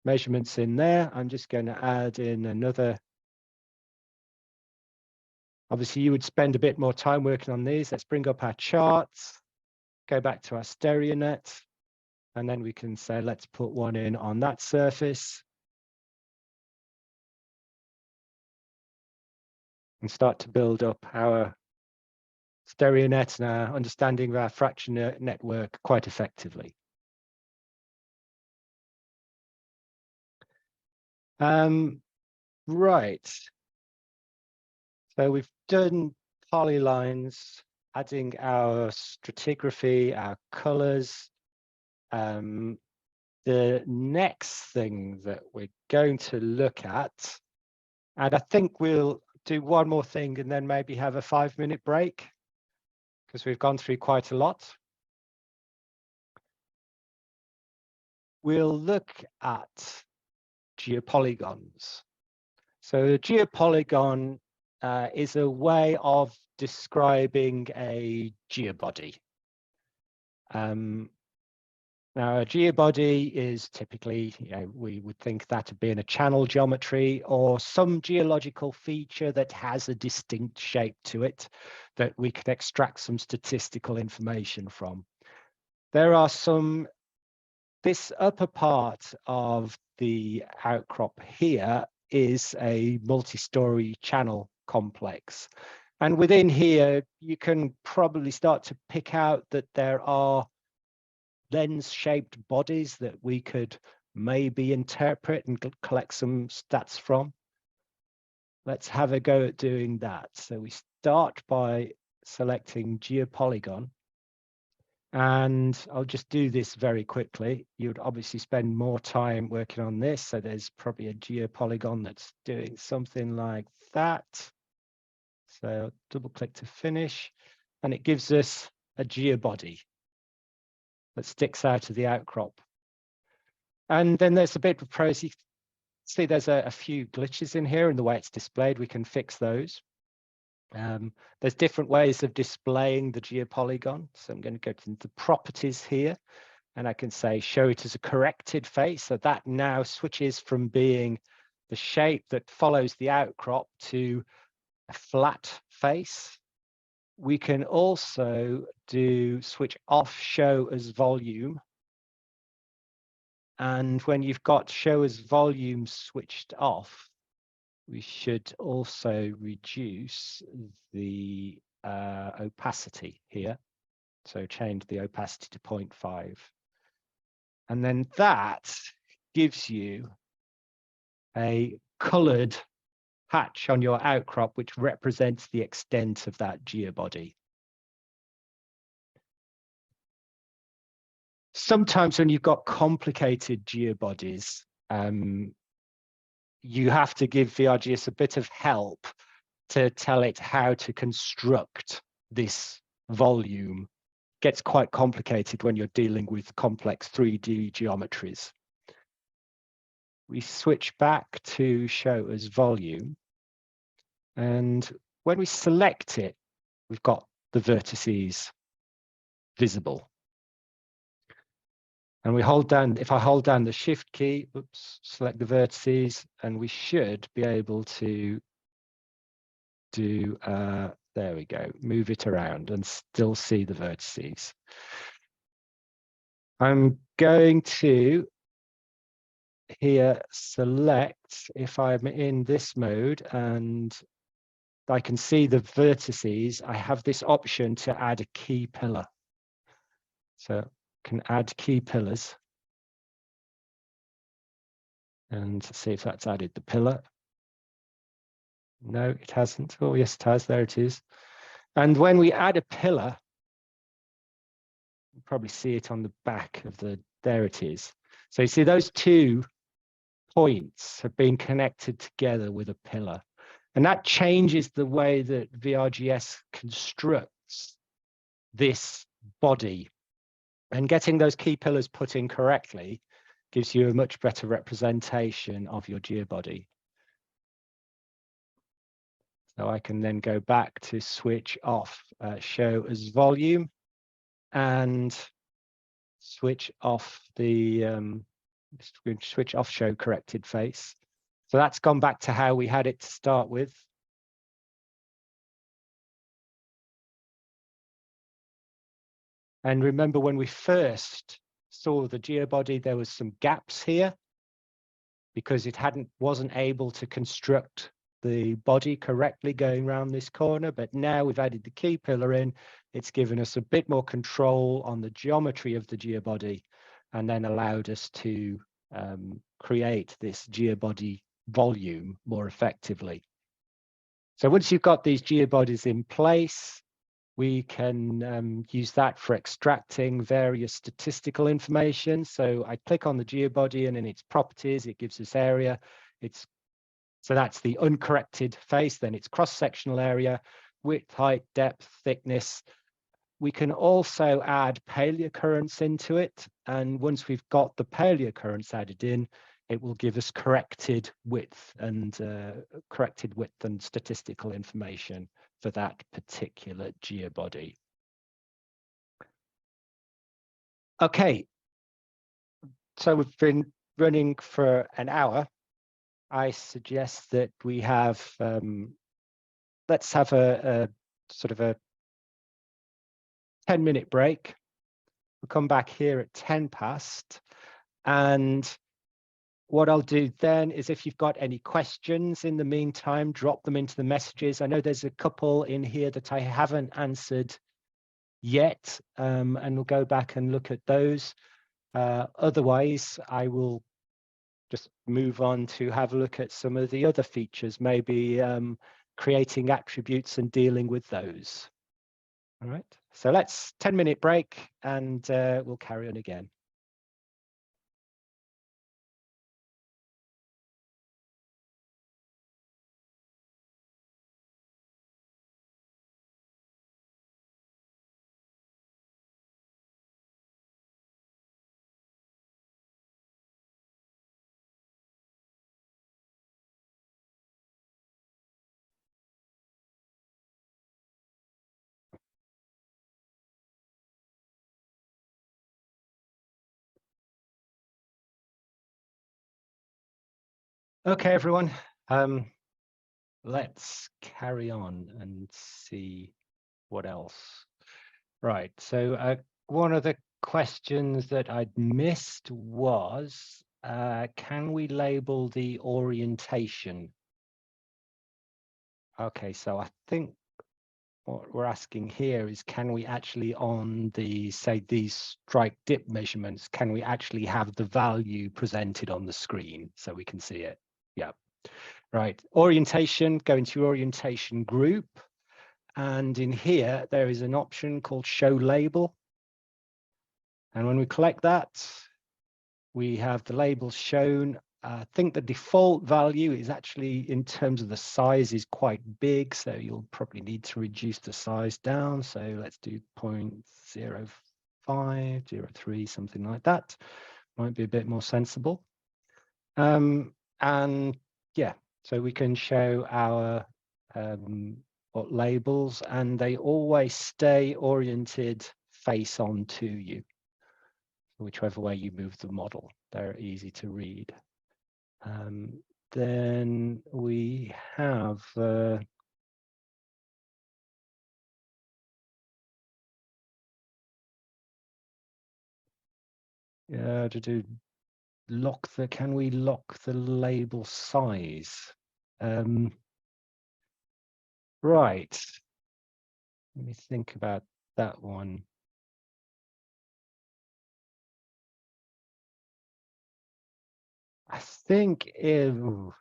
measurements in there. I'm just going to add in another. Obviously, you would spend a bit more time working on these. Let's bring up our charts, go back to our StereoNet, and then we can say, let's put one in on that surface. And start to build up our StereoNet and our understanding of our fracture network quite effectively. Right. So we've done polylines, adding our stratigraphy, our colors. The next thing that we're going to look at, and I think we'll do one more thing and then maybe have a 5-minute break because we've gone through quite a lot. We'll look at geopolygons. So a geopolygon is a way of describing a geobody. Now, a geobody is typically, we would think that to be in a channel geometry or some geological feature that has a distinct shape to it that we can extract some statistical information from. There are this upper part of the outcrop here is a multi-story channel complex. And within here, you can probably start to pick out that there are lens-shaped bodies that we could maybe interpret and collect some stats from. Let's have a go at doing that. So we start by selecting geopolygon. And I'll just do this very quickly. You'd obviously spend more time working on this. So there's probably a geopolygon that's doing something like that. So double click to finish, and it gives us a geobody that sticks out of the outcrop. And then there's a bit of pros. You see there's a few glitches in here in the way it's displayed. We can fix those. There's different ways of displaying the geopolygon. So I'm going to go to the properties here, and I can say show it as a corrected face. So that now switches from being the shape that follows the outcrop to a flat face. We can also do switch off show as volume. And when you've got show as volume switched off, we should also reduce the opacity here. So change the opacity to 0.5. And then that gives you a colored patch on your outcrop, which represents the extent of that geobody. Sometimes when you've got complicated geobodies, you have to give VRGS a bit of help to tell it how to construct this volume. It gets quite complicated when you're dealing with complex 3D geometries. We switch back to show as volume. And when we select it, we've got the vertices visible. And we hold down, if I hold down the shift key, oops, select the vertices, and we should be able to do, there we go, move it around and still see the vertices. I'm going to here select, if I'm in this mode and I can see the vertices, I have this option to add a key pillar. So I can add key pillars and see if that's added the pillar. No, it hasn't. Oh, yes, it has. There it is. And when we add a pillar, you probably see it on the back of the, there it is. So you see those two points have been connected together with a pillar. And that changes the way that VRGS constructs this body. And getting those key pillars put in correctly gives you a much better representation of your geobody. So I can then go back to switch off show as volume and switch off the switch off show corrected face. So that's gone back to how we had it to start with. And remember when we first saw the geobody, there was some gaps here because it wasn't able to construct the body correctly going around this corner. But now we've added the key pillar in, it's given us a bit more control on the geometry of the geobody and then allowed us to create this geobody volume more effectively. So once you've got these geobodies in place, we can use that for extracting various statistical information. So I click on the geobody and in its properties, it gives us area. So that's the uncorrected face, then it's cross-sectional area, width, height, depth, thickness. We can also add paleocurrents into it. And once we've got the paleocurrents added in, it will give us corrected width and statistical information for that particular geobody. Okay, so we've been running for an hour. I suggest that we have, let's have a sort of a 10-minute break. We'll come back here at 10 past. And what I'll do then is if you've got any questions in the meantime, drop them into the messages. I know there's a couple in here that I haven't answered yet, and we'll go back and look at those. Otherwise, I will just move on to have a look at some of the other features, maybe creating attributes and dealing with those. All right, so let's 10-minute break and we'll carry on again. Okay, everyone, let's carry on and see what else. Right, so one of the questions that I'd missed was, can we label the orientation? Okay, so I think what we're asking here is, can we actually, on the, say, these strike dip measurements, can we actually have the value presented on the screen so we can see it? Yeah, right. Orientation, go into your orientation group. And in here, there is an option called Show Label. And when we collect that, we have the labels shown. I think the default value is actually, in terms of the size, is quite big. So you'll probably need to reduce the size down. So let's do 0.05, 0.3, something like that. Might be a bit more sensible. And yeah, so we can show our what labels, and they always stay oriented face on to you, whichever way you move the model. They're easy to read. Then we have to do lock the, can we lock the label size? Right, let me think about that one. I think I'm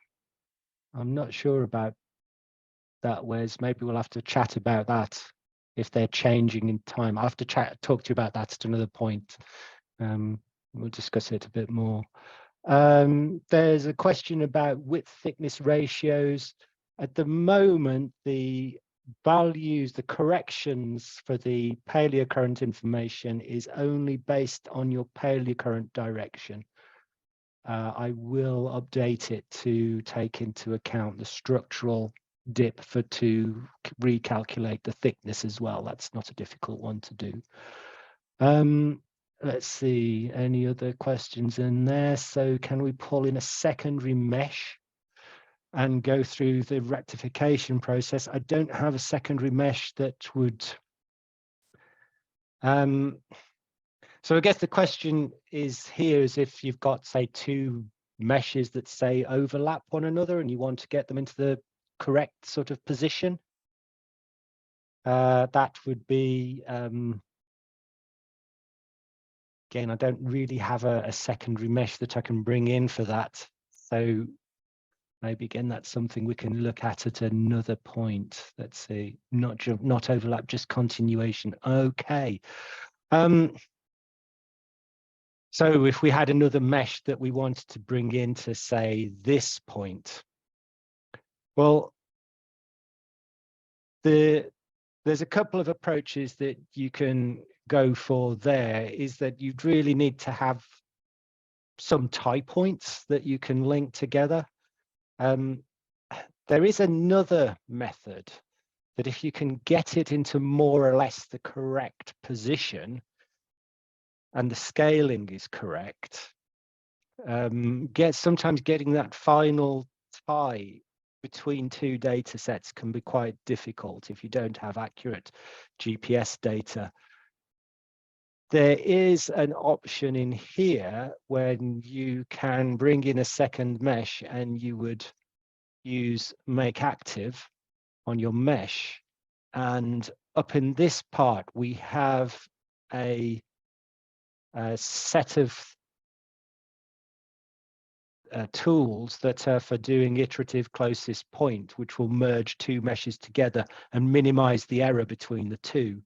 not sure about that, Wes. Maybe we'll have to chat about that if they're changing in time. I'll have to talk to you about that at another point. We'll discuss it a bit more. There's a question about width thickness ratios. At the moment, the values, the corrections for the paleocurrent information is only based on your paleocurrent direction. I will update it to take into account the structural dip to recalculate the thickness as well. That's not a difficult one to do. Let's see, any other questions in there? So can we pull in a secondary mesh and go through the rectification process? I don't have a secondary mesh that would... So I guess the question is here is if you've got, say, two meshes that, say, overlap one another and you want to get them into the correct sort of position. That would be... Again, I don't really have a secondary mesh that I can bring in for that. So maybe, again, that's something we can look at another point. Let's see, not overlap, just continuation. Okay. So if we had another mesh that we wanted to bring into, say, this point, well, there's a couple of approaches that you can go for there. Is that you'd really need to have some tie points that you can link together. There is another method that if you can get it into more or less the correct position and the scaling is correct, sometimes getting that final tie between two data sets can be quite difficult if you don't have accurate GPS data. There is an option in here when you can bring in a second mesh and you would use make active on your mesh. And up in this part, we have a set of tools that are for doing iterative closest point, which will merge two meshes together and minimize the error between the two.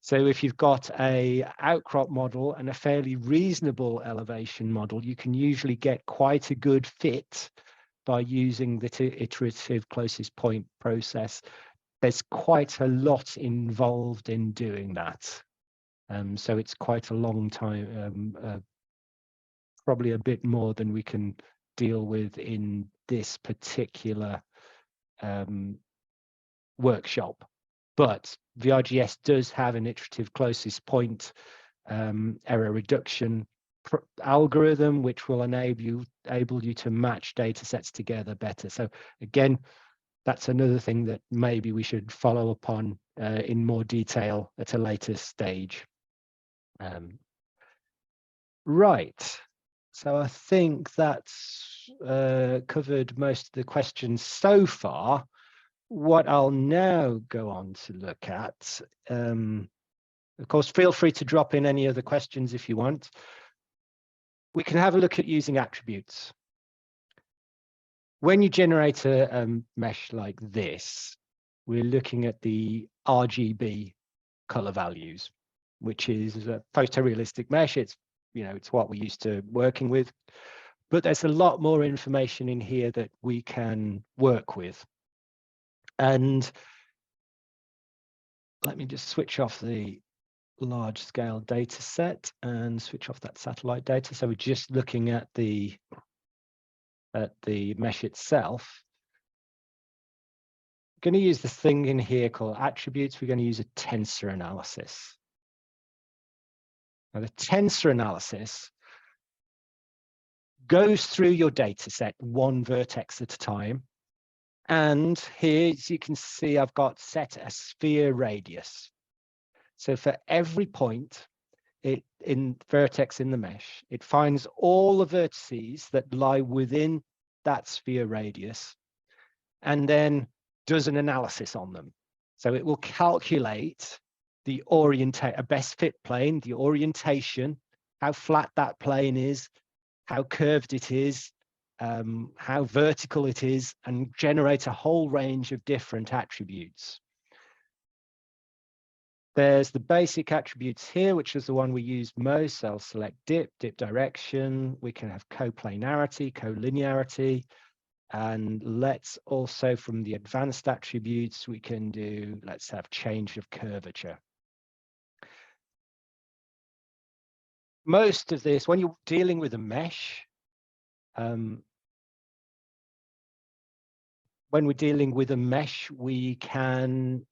So if you've got a outcrop model and a fairly reasonable elevation model, you can usually get quite a good fit by using the iterative closest point process. There's quite a lot involved in doing that. So it's quite a long time, probably a bit more than we can deal with in this particular workshop. But VRGS does have an iterative closest point error reduction algorithm, which will enable you to match data sets together better. So again, that's another thing that maybe we should follow upon in more detail at a later stage. Right. So I think that's covered most of the questions so far. What I'll now go on to look at, of course, feel free to drop in any other questions if you want. We can have a look at using attributes. When you generate a mesh like this, we're looking at the RGB color values, which is a photorealistic mesh. It's what we're used to working with, but there's a lot more information in here that we can work with. And let me just switch off the large scale data set and switch off that satellite data. So we're just looking at the mesh itself. We're going to use this thing in here called attributes. We're going to use a tensor analysis. Now the tensor analysis goes through your data set one vertex at a time. And here, as you can see, I've got set a sphere radius. So for every point in vertex in the mesh, it finds all the vertices that lie within that sphere radius and then does an analysis on them. So it will calculate the a best fit plane, the orientation, how flat that plane is, how curved it is, how vertical it is, and generate a whole range of different attributes. There's the basic attributes here, which is the one we use most. So I'll select dip direction. We can have coplanarity, collinearity. And let's also, from the advanced attributes, we can do, let's have change of curvature. Most of this, when you're dealing with a mesh, we can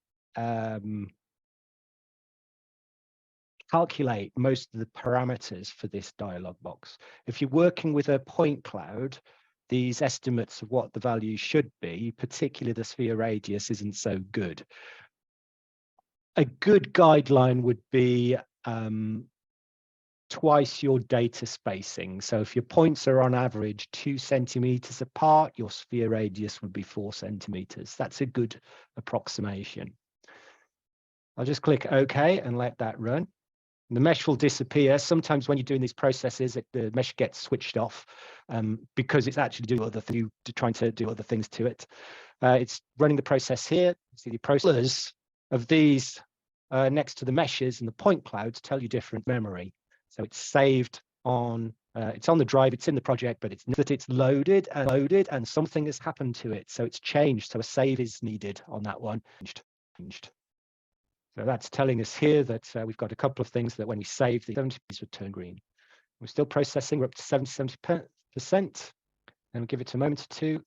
calculate most of the parameters for this dialog box. If you're working with a point cloud, these estimates of what the value should be, particularly the sphere radius, isn't so good. A good guideline would be twice your data spacing. So if your points are on average 2 centimeters apart, your sphere radius would be 4 centimeters. That's a good approximation. I'll just click OK and let that run. The mesh will disappear. Sometimes when you're doing these processes, the mesh gets switched off because it's actually doing trying to do other things to it. It's running the process here. See the processes of these next to the meshes and the point clouds tell you different memory. So it's saved on, it's on the drive, it's in the project, but it's loaded and something has happened to it. So it's changed. So a save is needed on that one. Changed. So that's telling us here that we've got a couple of things that when we save, the 70% would turn green. We're still processing, we're up to 70%, and we'll give it a moment or two.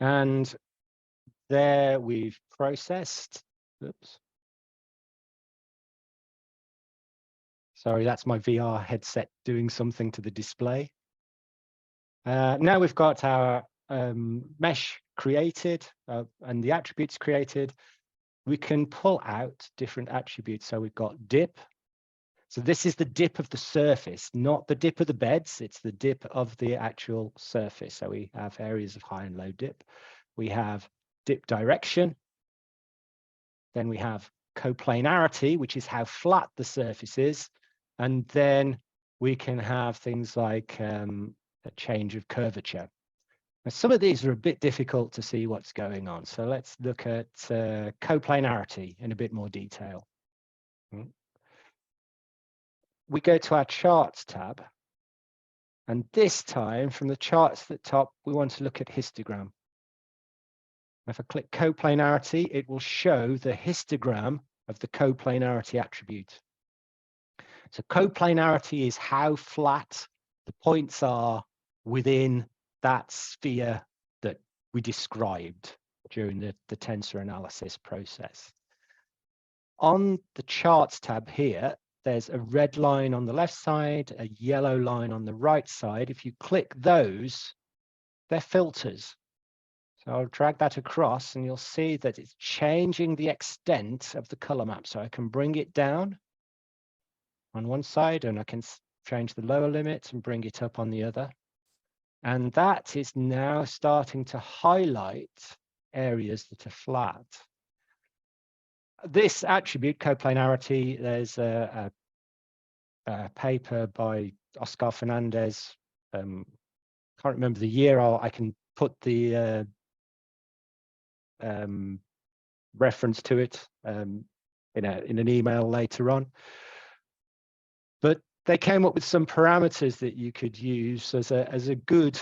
And there we've processed. Oops. Sorry, that's my VR headset doing something to the display. Now we've got our mesh created and the attributes created. We can pull out different attributes. So we've got dip. So this is the dip of the surface, not the dip of the beds. It's the dip of the actual surface. So we have areas of high and low dip. We have dip direction. Then we have coplanarity, which is how flat the surface is. And then we can have things like a change of curvature. Now, some of these are a bit difficult to see what's going on. So let's look at coplanarity in a bit more detail. We go to our charts tab. And this time, from the charts at the top, we want to look at histogram. If I click coplanarity, it will show the histogram of the coplanarity attribute. So coplanarity is how flat the points are within that sphere that we described during the tensor analysis process. On the charts tab here, there's a red line on the left side, a yellow line on the right side. If you click those, they're filters. So I'll drag that across and you'll see that it's changing the extent of the color map. So I can bring it down on one side and I can change the lower limit and bring it up on the other. And that is now starting to highlight areas that are flat. This attribute, coplanarity, there's a paper by Oscar Fernandez. Can't remember the year. I can put the reference to it in an email later on. But they came up with some parameters that you could use as a good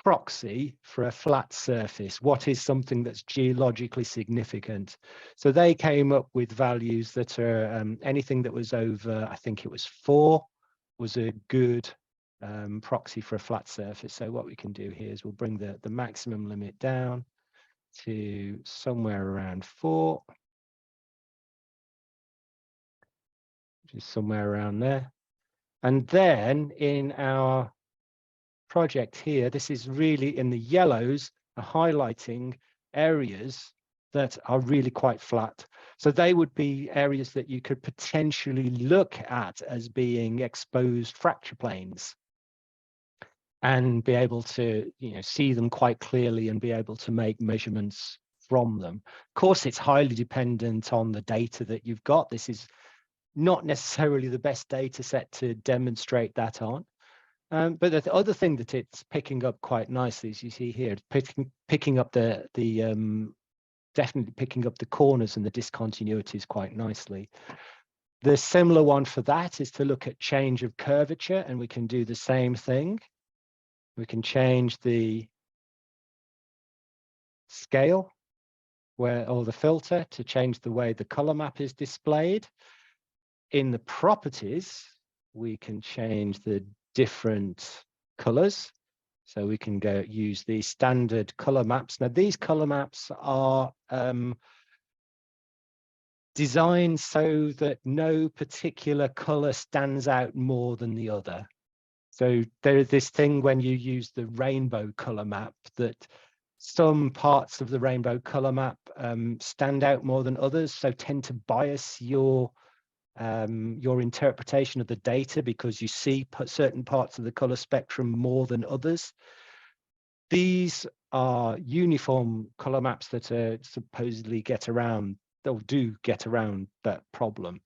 proxy for a flat surface. What is something that's geologically significant? So they came up with values that are anything that was over, I think it was 4, was a good proxy for a flat surface. So what we can do here is we'll bring the maximum limit down to somewhere around 4, which is somewhere around there. And then in our project here, this is really in the yellows, highlighting areas that are really quite flat. So they would be areas that you could potentially look at as being exposed fracture planes and be able to, see them quite clearly and be able to make measurements from them. Of course, it's highly dependent on the data that you've got. This is not necessarily the best data set to demonstrate that on. But the other thing that it's picking up quite nicely, as you see here, picking up definitely picking up the corners and the discontinuities quite nicely. The similar one for that is to look at change of curvature, and we can do the same thing. We can change the scale or the filter to change the way the color map is displayed. In the properties, we can change the different colors. So we can go use the standard color maps. Now, these color maps are designed so that no particular color stands out more than the other. So there is this thing when you use the rainbow color map that some parts of the rainbow color map stand out more than others, so tend to bias your interpretation of the data because you see certain parts of the color spectrum more than others. These are uniform color maps that are supposedly get around that problem.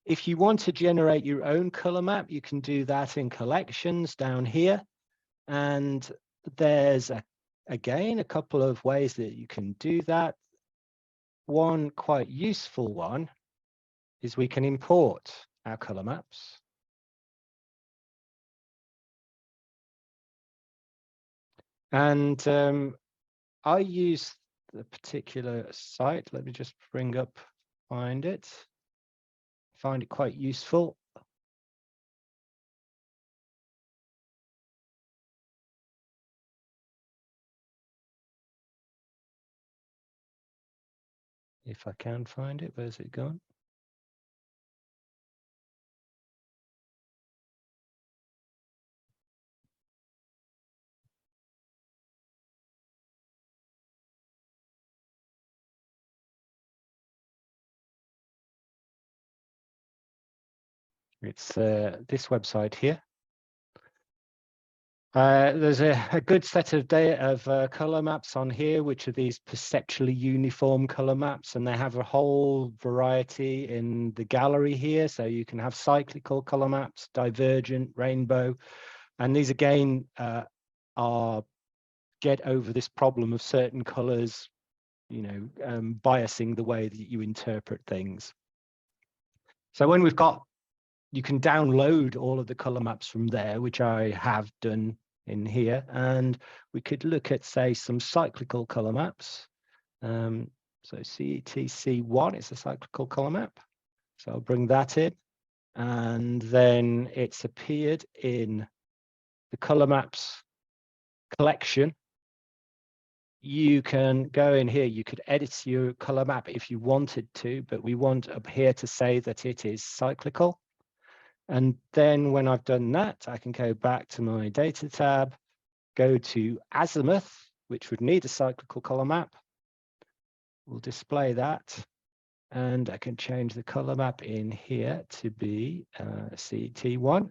If you want to generate your own color map, you can do that in collections down here. And there's again a couple of ways that you can do that. One quite useful one is we can import our color maps. And I use the particular site. Let me just find it. Find it quite useful. If I can find it, where's it gone? It's this website here. There's a good set of data of color maps on here, which are these perceptually uniform color maps, and they have a whole variety in the gallery here. So you can have cyclical color maps, divergent, rainbow, and these again are get over this problem of certain colors, biasing the way that you interpret things. So when we've got, you can download all of the color maps from there, which I have done in here, and we could look at, say, some cyclical color maps. So CETC1 is a cyclical color map. So I'll bring that in, and then it's appeared in the color maps collection. You can go in here, you could edit your color map if you wanted to, but we want up here to say that it is cyclical. And then when I've done that, I can go back to my data tab, go to azimuth, which would need a cyclical color map. We'll display that. And I can change the color map in here to be CT1.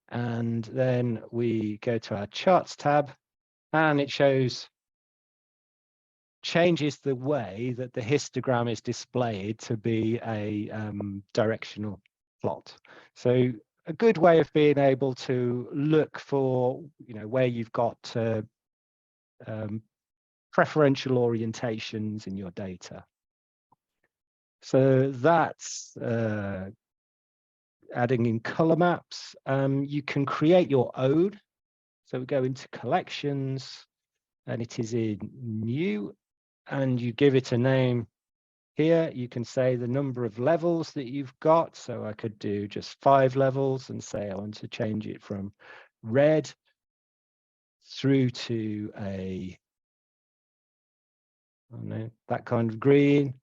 And then we go to our charts tab, and it changes the way that the histogram is displayed to be a directional plot. So a good way of being able to look for, where you've got preferential orientations in your data. So that's adding in color maps. You can create your own. So we go into collections, and it is in new, and you give it a name. Here you can say the number of levels that you've got. So I could do just 5 levels and say I want to change it from red through to that kind of green.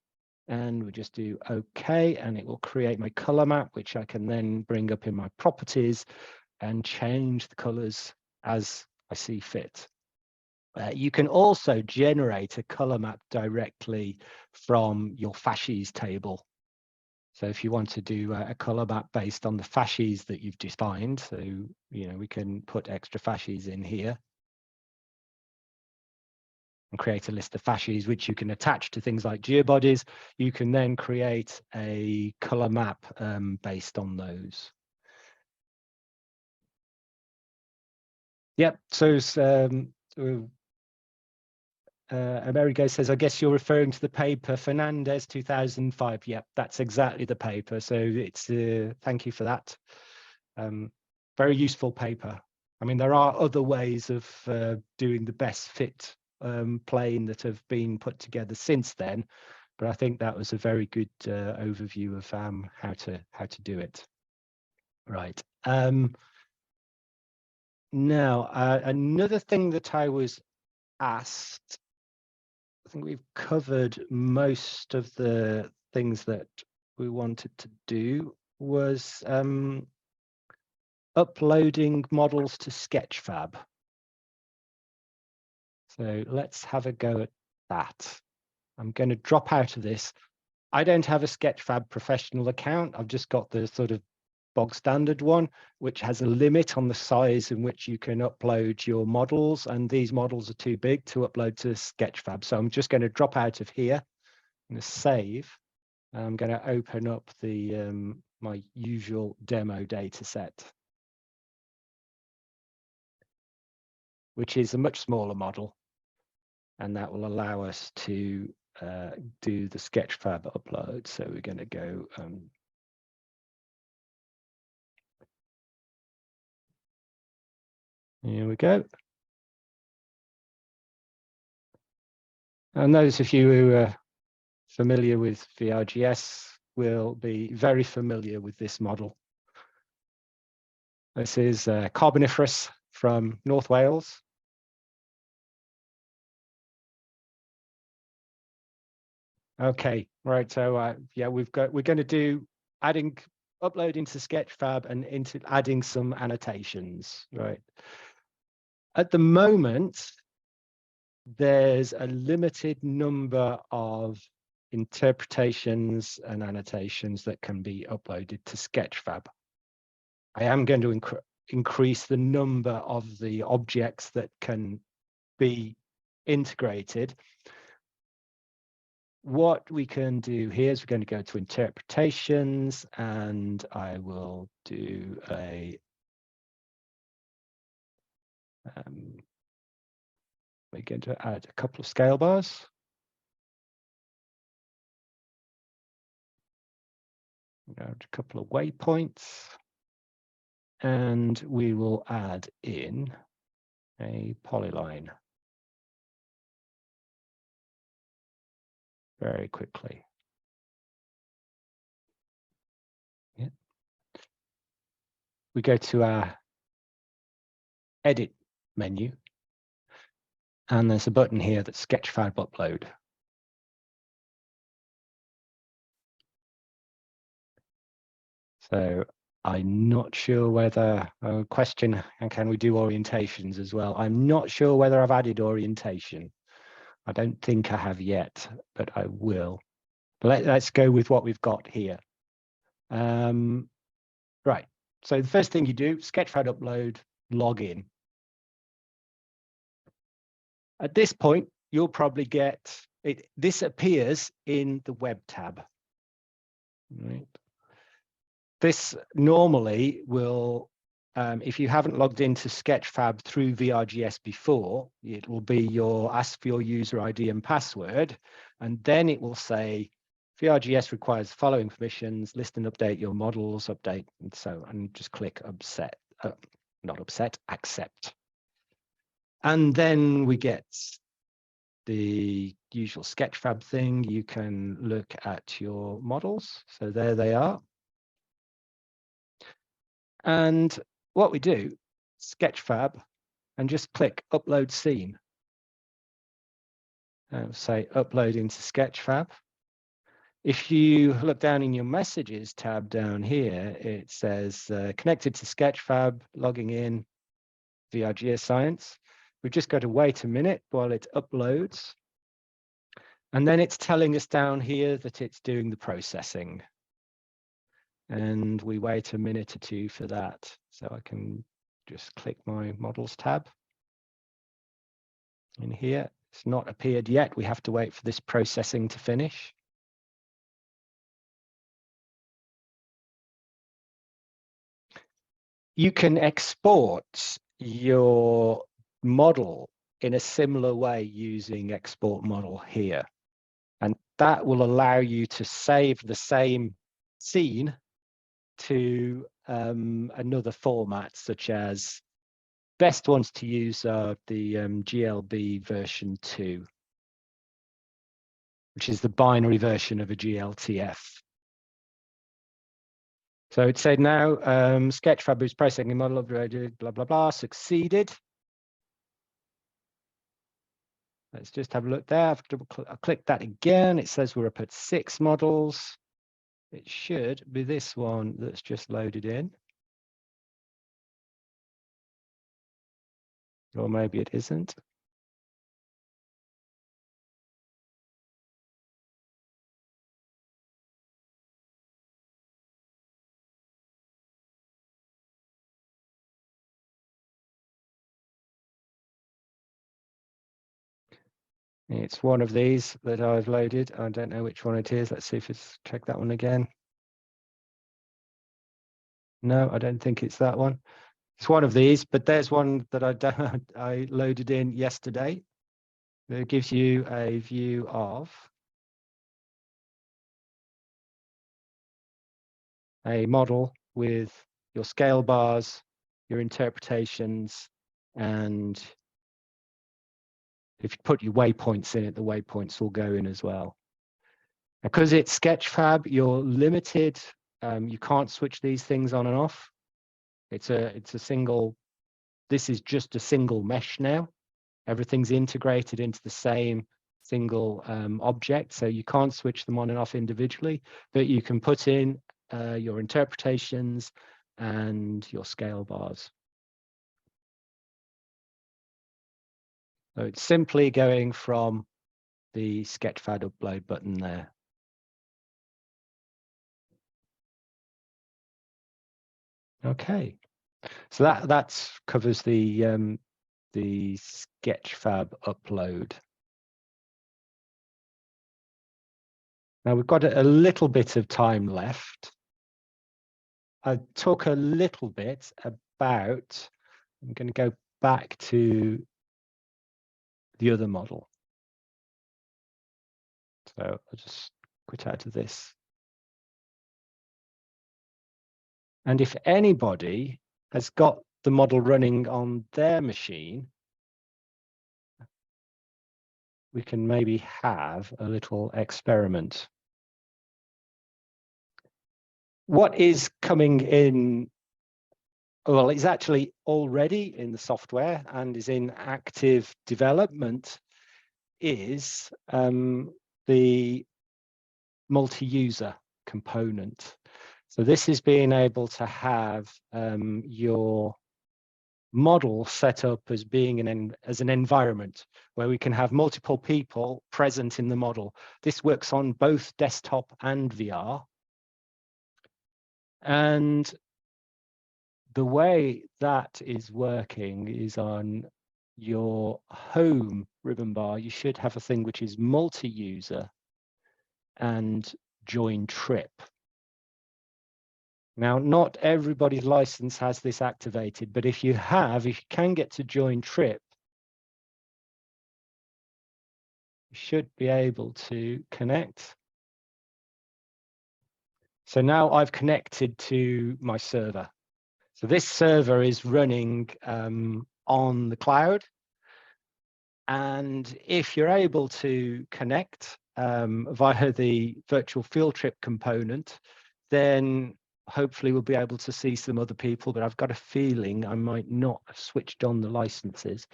And we just do OK, and it will create my color map, which I can then bring up in my properties and change the colors as I see fit. You can also generate a color map directly from your fasces table. So if you want to do a color map based on the fasces that you've defined, so we can put extra fasces in here and create a list of fasces which you can attach to things like geobodies. You can then create a color map based on those. Yep, so Amerigo says, I guess you're referring to the paper Fernandez 2005. Yep, that's exactly the paper. So it's thank you for that. Very useful paper. I mean, there are other ways of doing the best fit plane that have been put together since then, but I think that was a very good overview of how to do it. Right. Now, another thing that I was asked, I think we've covered most of the things that we wanted to do, was uploading models to Sketchfab. So let's have a go at that. I'm going to drop out of this. I don't have a Sketchfab professional account. I've just got the sort of bog standard one, which has a limit on the size in which you can upload your models. And these models are too big to upload to Sketchfab. So I'm just going to drop out of here. I'm going to save. I'm going to open up the my usual demo data set, which is a much smaller model. And that will allow us to do the Sketchfab upload. So we're going to go here we go. And those of you who are familiar with VRGS will be very familiar with this model. This is Carboniferous from North Wales. Okay, right. So yeah, we're going to do uploading to Sketchfab and into adding some annotations. Right. At the moment, there's a limited number of interpretations and annotations that can be uploaded to Sketchfab. I am going to increase the number of the objects that can be integrated. What we can do here is we're going to go to interpretations, and I will do a we're going to add a couple of scale bars. Add a couple of waypoints, and we will add in a polyline very quickly. Yeah. We go to our edit menu, and there's a button here that's Sketchfab upload. So I'm not sure whether, question, and can we do orientations as well? I'm not sure whether I've added orientation. I don't think I have yet, but I will. But let's go with what we've got here. Right, so the first thing you do, Sketchfab upload, log in. At this point, you'll probably get, this appears in the web tab. Right. This normally will, if you haven't logged into Sketchfab through VRGS before, it will be ask for your user ID and password, and then it will say, VRGS requires the following permissions, list and update your models, update, and so, and just click accept. And then we get the usual Sketchfab thing. You can look at your models. So there they are. And what we do, Sketchfab, and just click upload scene. Say upload into Sketchfab. If you look down in your messages tab down here, it says connected to Sketchfab, logging in, VRGeoscience. We've just got to wait a minute while it uploads. And then it's telling us down here that it's doing the processing. And we wait a minute or two for that. So I can just click my models tab in here. It's not appeared yet. We have to wait for this processing to finish. You can export your model in a similar way using export model here. And that will allow you to save the same scene to another format, such as best ones to use are the GLB version 2, which is the binary version of a GLTF. So it said now, Sketchfab is processing a model uploaded, blah, blah, blah, succeeded. Let's just have a look there. I'll click that again. It says we're up at 6 models. It should be this one that's just loaded in. Or maybe it isn't. It's one of these that I've loaded. I don't know which one it is. Let's see if it's, check that one again. No, I don't think it's that one. It's one of these, but there's one that I loaded in yesterday. It gives you a view of a model with your scale bars, your interpretations, and if you put your waypoints in it, the waypoints will go in as well. Because it's Sketchfab, you're limited. You can't switch these things on and off. It's a single, this is just a single mesh now. Everything's integrated into the same single object, so you can't switch them on and off individually, but you can put in your interpretations and your scale bars. So it's simply going from the Sketchfab upload button there. Okay, So that covers the Sketchfab upload. Now we've got a little bit of time left. I'll talk a little bit about, I'm going to go back to the other model. So I'll just quit out of this. And if anybody has got the model running on their machine, we can maybe have a little experiment. What is coming in, well, it's actually already in the software and is in active development, is the multi-user component. So this is being able to have your model set up as being as an environment where we can have multiple people present in the model. This works on both desktop and VR. And the way that is working is on your home ribbon bar. You should have a thing which is multi-user and join trip. Now, not everybody's license has this activated, but if you can get to join trip, you should be able to connect. So now I've connected to my server. So this server is running on the cloud. And if you're able to connect via the virtual field trip component, then hopefully we'll be able to see some other people, but I've got a feeling I might not have switched on the licenses.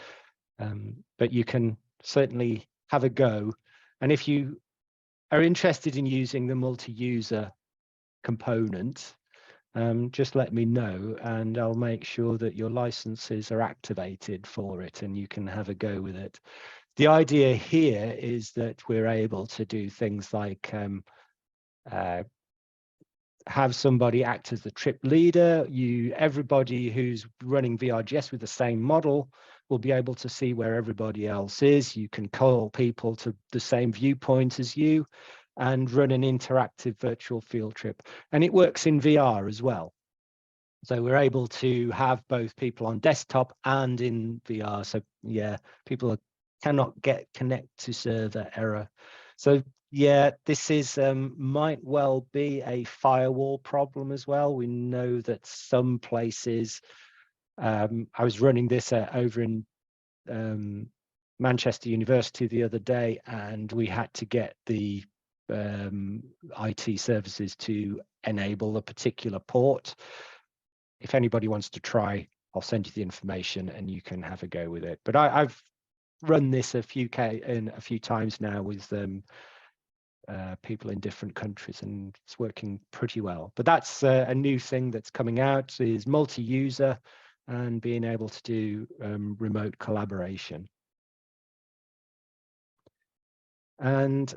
But you can certainly have a go. And if you are interested in using the multi-user component, just let me know and I'll make sure that your licenses are activated for it and you can have a go with it. The idea here is that we're able to do things like have somebody act as the trip leader. Everybody who's running VRGS with the same model will be able to see where everybody else is. You can call people to the same viewpoint as you and run an interactive virtual field trip. And it works in VR as well. So we're able to have both people on desktop and in VR. So yeah, people cannot connect to server error. So yeah, this is might well be a firewall problem as well. We know that some places, I was running this over in Manchester University the other day, and we had to get the IT services to enable a particular port. If anybody wants to try, I'll send you the information and you can have a go with it. But I've run this a few times now with people in different countries, and it's working pretty well. But that's a new thing that's coming out, is multi-user and being able to do remote collaboration. And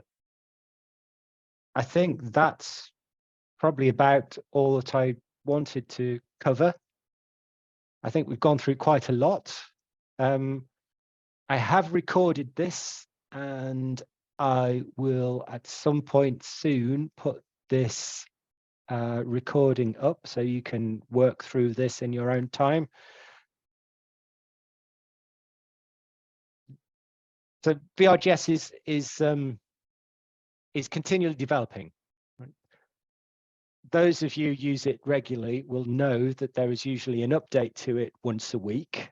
I think that's probably about all that I wanted to cover. I think we've gone through quite a lot. I have recorded this and I will at some point soon put this recording up so you can work through this in your own time. So VRGS is continually developing. Those of you who use it regularly will know that there is usually an update to it once a week.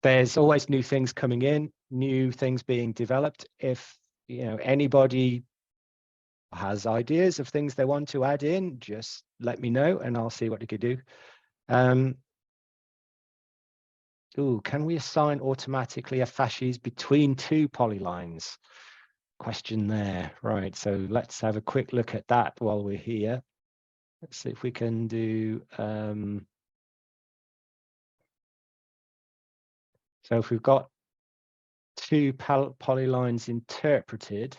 There's always new things coming in, new things being developed. If anybody has ideas of things they want to add in, just let me know and I'll see what I can do. Can we assign automatically a fasces between two polylines? Question there. Right, so let's have a quick look at that while we're here. Let's see if we can do so if we've got two polylines interpreted,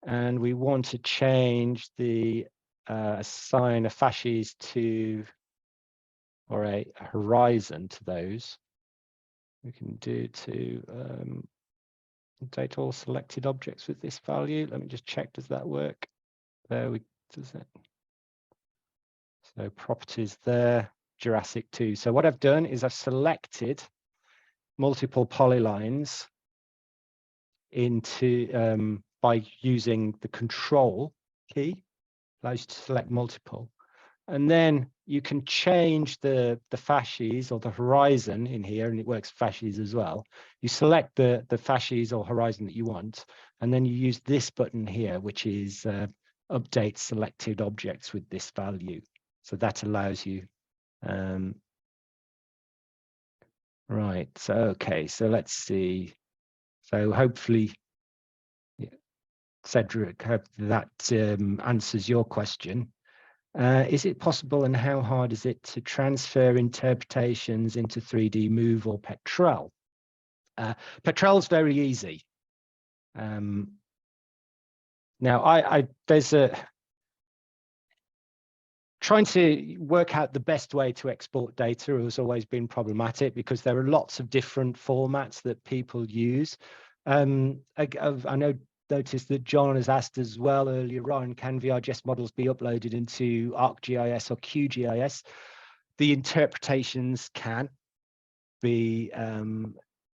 and we want to change the assign a fasces to, or a horizon to those. We can do to date all selected objects with this value. Let me just check, does that work? There we, does it? So properties there, Jurassic 2. So what I've done is I've selected multiple polylines into by using the control key, allows you to select multiple. And then you can change the fasces or the horizon in here, and it works fasces as well. You select the fasces or horizon that you want, and then you use this button here, which is update selected objects with this value. So that allows you, right, so okay, so let's see. So hopefully, Cedric, hope that answers your question. Is it possible, and how hard is it to transfer interpretations into 3D Move or Petrel? Petrel's very easy. Now, there's trying to work out the best way to export data has always been problematic because there are lots of different formats that people use. I noticed that John has asked as well earlier on, can VRGS models be uploaded into ArcGIS or QGIS? The interpretations can be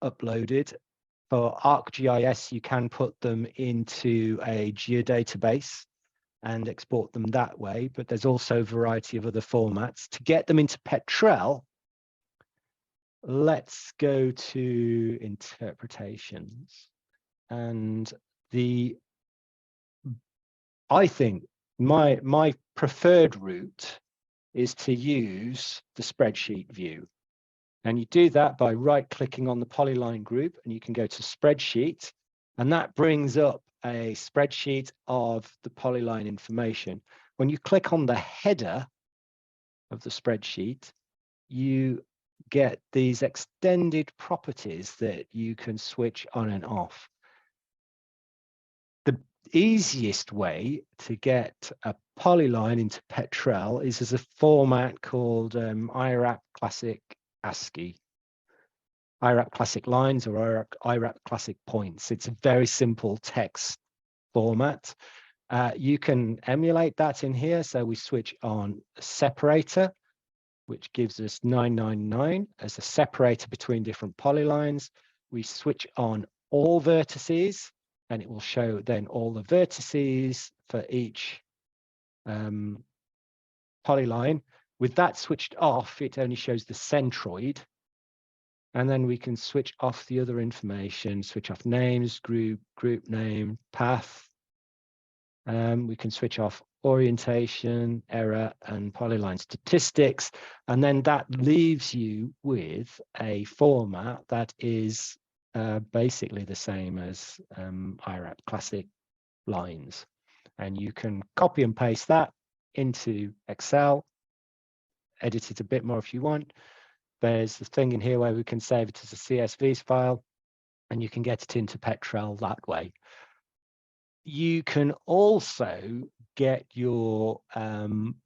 uploaded. For ArcGIS, you can put them into a geodatabase and export them that way, but there's also a variety of other formats. To get them into Petrel, let's go to interpretations. And I think my preferred route is to use the spreadsheet view. And you do that by right-clicking on the polyline group, and you can go to spreadsheet, and that brings up a spreadsheet of the polyline information. When you click on the header of the spreadsheet, you get these extended properties that you can switch on and off. The easiest way to get a polyline into Petrel is as a format called IRAP Classic ASCII. IRAP Classic Lines or IRAP Classic Points. It's a very simple text format. You can emulate that in here. So we switch on a separator, which gives us 999 as a separator between different polylines. We switch on all vertices, and it will show then all the vertices for each polyline. With that switched off, it only shows the centroid. And then we can switch off the other information, switch off names, group name, path. We can switch off orientation, error, and polyline statistics. And then that leaves you with a format that is basically the same as IRAP Classic Lines. And you can copy and paste that into Excel, edit it a bit more if you want. There's the thing in here where we can save it as a CSV file, and you can get it into Petrel that way. You can also get your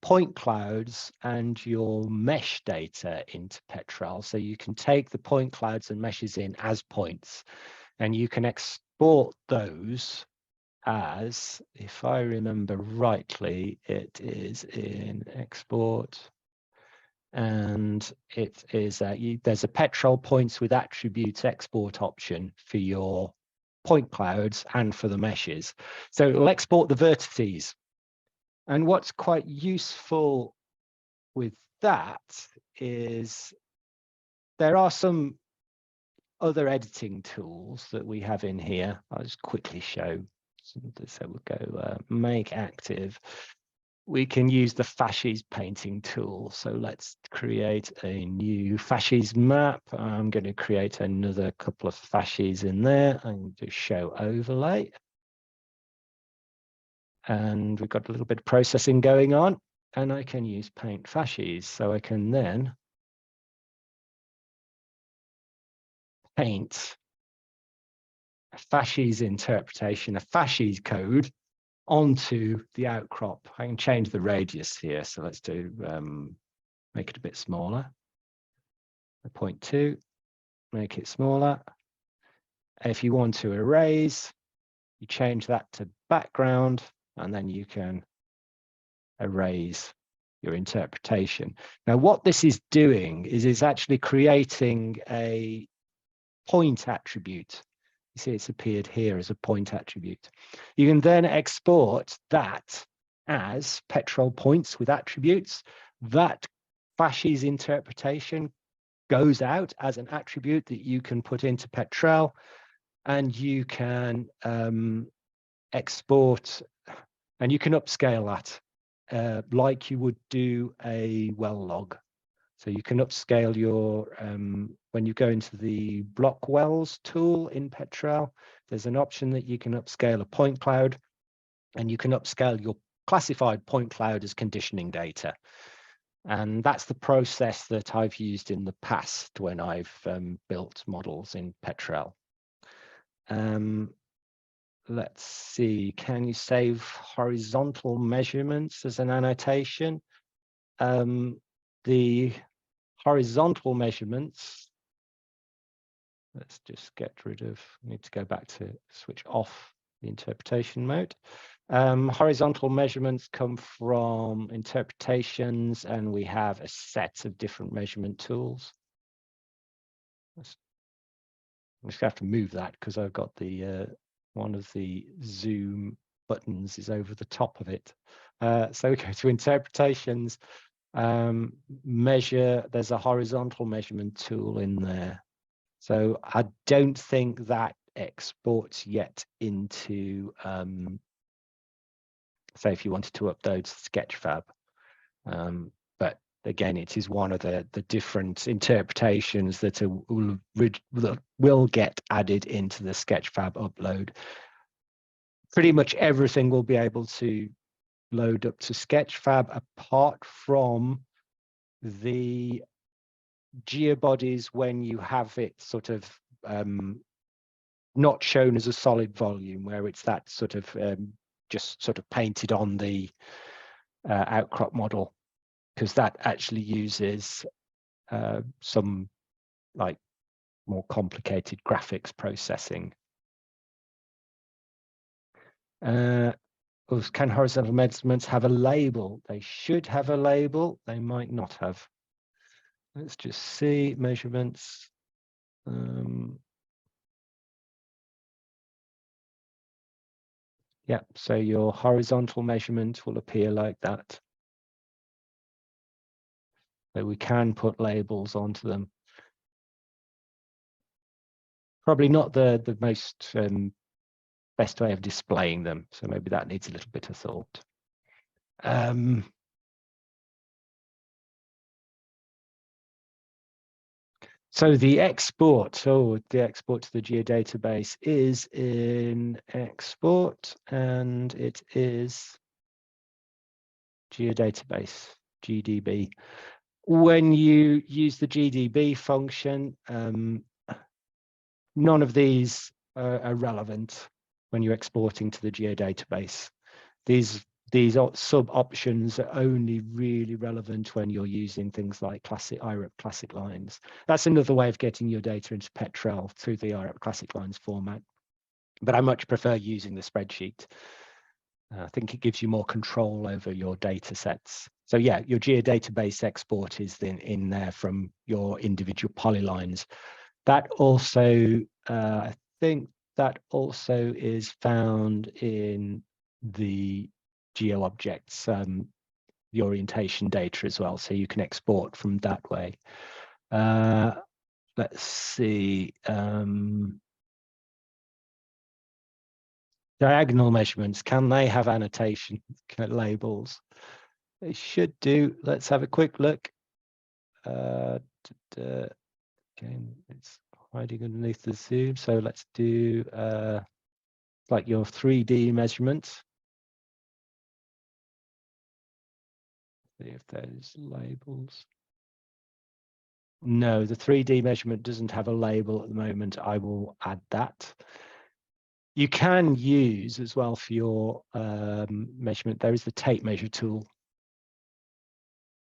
point clouds and your mesh data into Petrel. So you can take the point clouds and meshes in as points, and you can export those as, if I remember rightly, it is in export. And it is there's a Petrel points with attributes export option for your point clouds and for the meshes. So it'll export the vertices. And what's quite useful with that is there are some other editing tools that we have in here. I'll just quickly show. So we'll go make active. We can use the fasces painting tool. So let's create a new fasces map. I'm going to create another couple of fasces in there and just show overlay. And we've got a little bit of processing going on, and I can use paint fasces. So I can then paint a fasces interpretation, a fasces code onto the outcrop. I can change the radius here. So let's do, make it a bit smaller. 0.2, make it smaller. If you want to erase, you change that to background, and then you can erase your interpretation. Now, what this is doing is it's actually creating a point attribute. You see it's appeared here as a point attribute. You can then export that as petrol points with attributes. That Flashy's interpretation goes out as an attribute that you can put into Petrel, and you can export, and you can upscale that like you would do a well log. So you can upscale your, when you go into the block wells tool in Petrel, there's an option that you can upscale a point cloud, and you can upscale your classified point cloud as conditioning data. And that's the process that I've used in the past when I've built models in Petrel. Let's see, can you save horizontal measurements as an annotation? The horizontal measurements, let's just get rid of, need to go back to switch off the interpretation mode. Horizontal measurements come from interpretations, and we have a set of different measurement tools. I'm just gonna have to move that because I've got the one of the zoom buttons is over the top of it. So we go to interpretations, measure, there's a horizontal measurement tool in there. So I don't think that exports yet into, say if you wanted to upload Sketchfab. But again, it is one of the different interpretations that will get added into the Sketchfab upload. Pretty much everything will be able to load up to Sketchfab apart from the geobodies when you have it sort of not shown as a solid volume, where it's that sort of just sort of painted on the outcrop model, because that actually uses some like more complicated graphics processing. Can horizontal measurements have a label? They should have a label. They might not have. Let's just see measurements. Yeah, so your horizontal measurement will appear like that. So we can put labels onto them. Probably not the most best way of displaying them. So maybe that needs a little bit of thought. So the export, the export to the geodatabase is in export, and it is geodatabase, GDB. When you use the GDB function, none of these are relevant when you're exporting to the geodatabase. These sub options are only really relevant when you're using things like classic IREP classic lines. That's another way of getting your data into Petrel through the IREP classic lines format. But I much prefer using the spreadsheet. I think it gives you more control over your data sets. So yeah, your geodatabase export is then in there from your individual polylines. That also, I think that also is found in the GeoObjects, the orientation data as well. So you can export from that way. Let's see. Diagonal measurements, can they have annotation labels? They should do. Let's have a quick look. Again, it's hiding underneath the zoom. So let's do like your 3D measurements. See if there's labels. No, the 3D measurement doesn't have a label at the moment. I will add that. You can use as well for your measurement, there is the tape measure tool,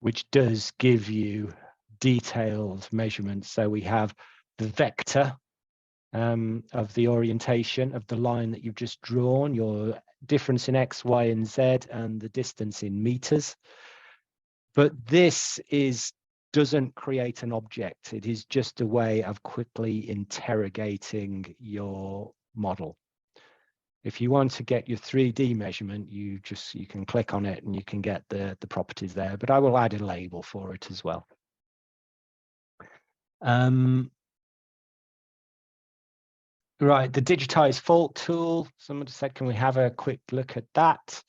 which does give you detailed measurements. So we have the vector of the orientation of the line that you've just drawn, your difference in X, Y, and Z, and the distance in meters. But this doesn't create an object. It is just a way of quickly interrogating your model. If you want to get your 3D measurement, you can click on it and you can get the properties there, but I will add a label for it as well. Right, the digitize fault tool. Somebody said, can we have a quick look at that?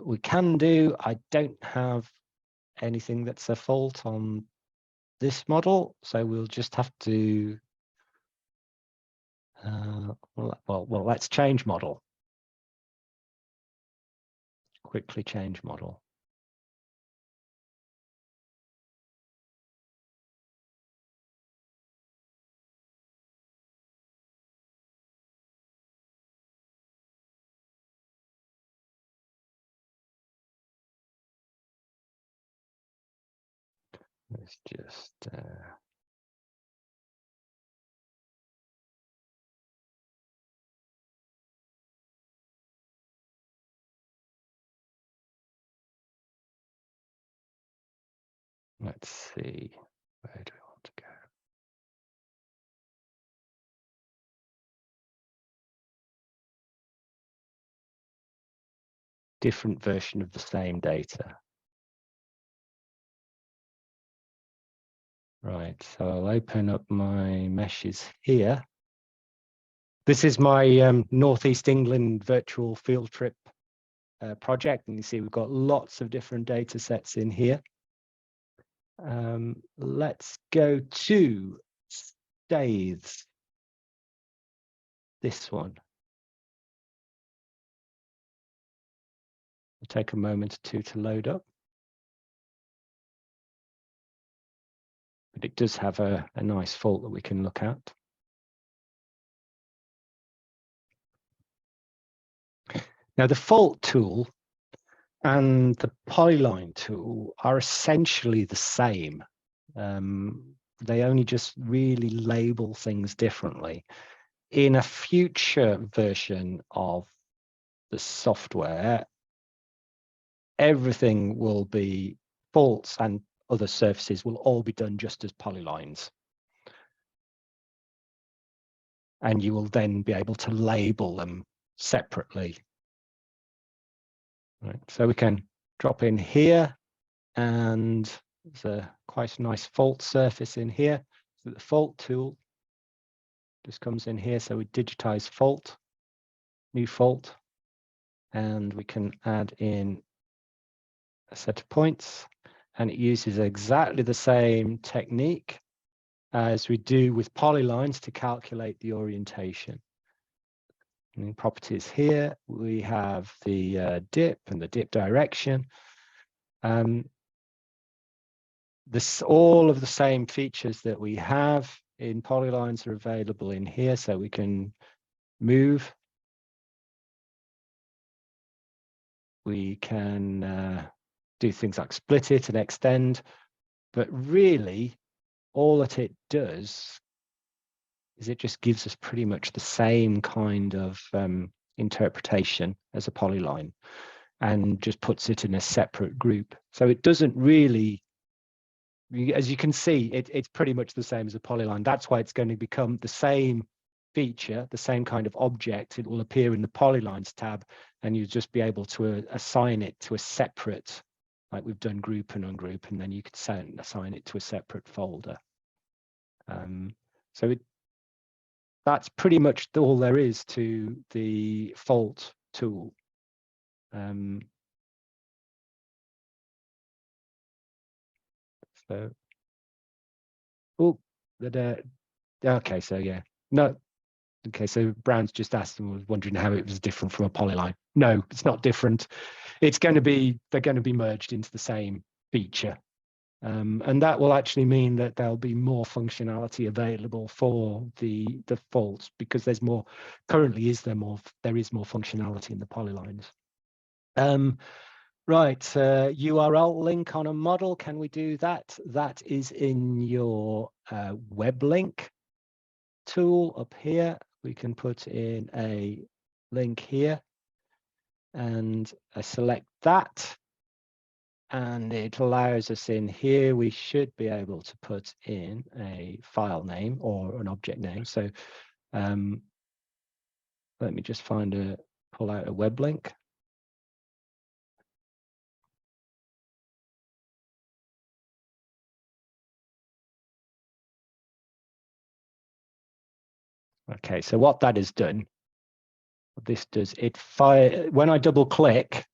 We can do. I don't have anything that's a fault on this model, so we'll just have to, well, let's change model. Quickly change model. Let's just let's see, where do we want to go? Different version of the same data. Right, so I'll open up my meshes here. This is my Northeast England virtual field trip project, and you see we've got lots of different data sets in here. Let's go to Staithes, this one. It'll take a moment or two to load up. But it does have a nice fault that we can look at. Now, the fault tool and the polyline tool are essentially the same. They only just really label things differently. In a future version of the software, everything will be faults and other surfaces will all be done just as polylines. And you will then be able to label them separately. Right, so we can drop in here, and there's a quite nice fault surface in here. So the fault tool just comes in here. So we digitize fault, new fault, and we can add in a set of points, and it uses exactly the same technique as we do with polylines to calculate the orientation. In properties here, we have the dip and the dip direction. All of the same features that we have in polylines are available in here, so we can move. We can do things like split it and extend, but really all that it does is it just gives us pretty much the same kind of interpretation as a polyline and just puts it in a separate group. So it doesn't really, as you can see, it's pretty much the same as a polyline. That's why it's going to become the same feature, the same kind of object. It will appear in the polylines tab, and you'll just be able to assign it to a separate, like we've done group and ungroup, and then you could assign it to a separate folder. So that's pretty much all there is to the fault tool. So, oh, okay, so yeah, no, okay, so Brown's just asked and was wondering how it was different from a polyline. No, it's not different. It's going to be, they're going to be merged into the same feature. And that will actually mean that there'll be more functionality available for the faults, because there's more, currently there is more functionality in the polylines. Right, URL link on a model, can we do that? That is in your web link tool up here. We can put in a link here, and I select that, and it allows us in here. We should be able to put in a file name or an object name. So let me just pull out a web link. Okay, so what that has done, this does it fire when I double click.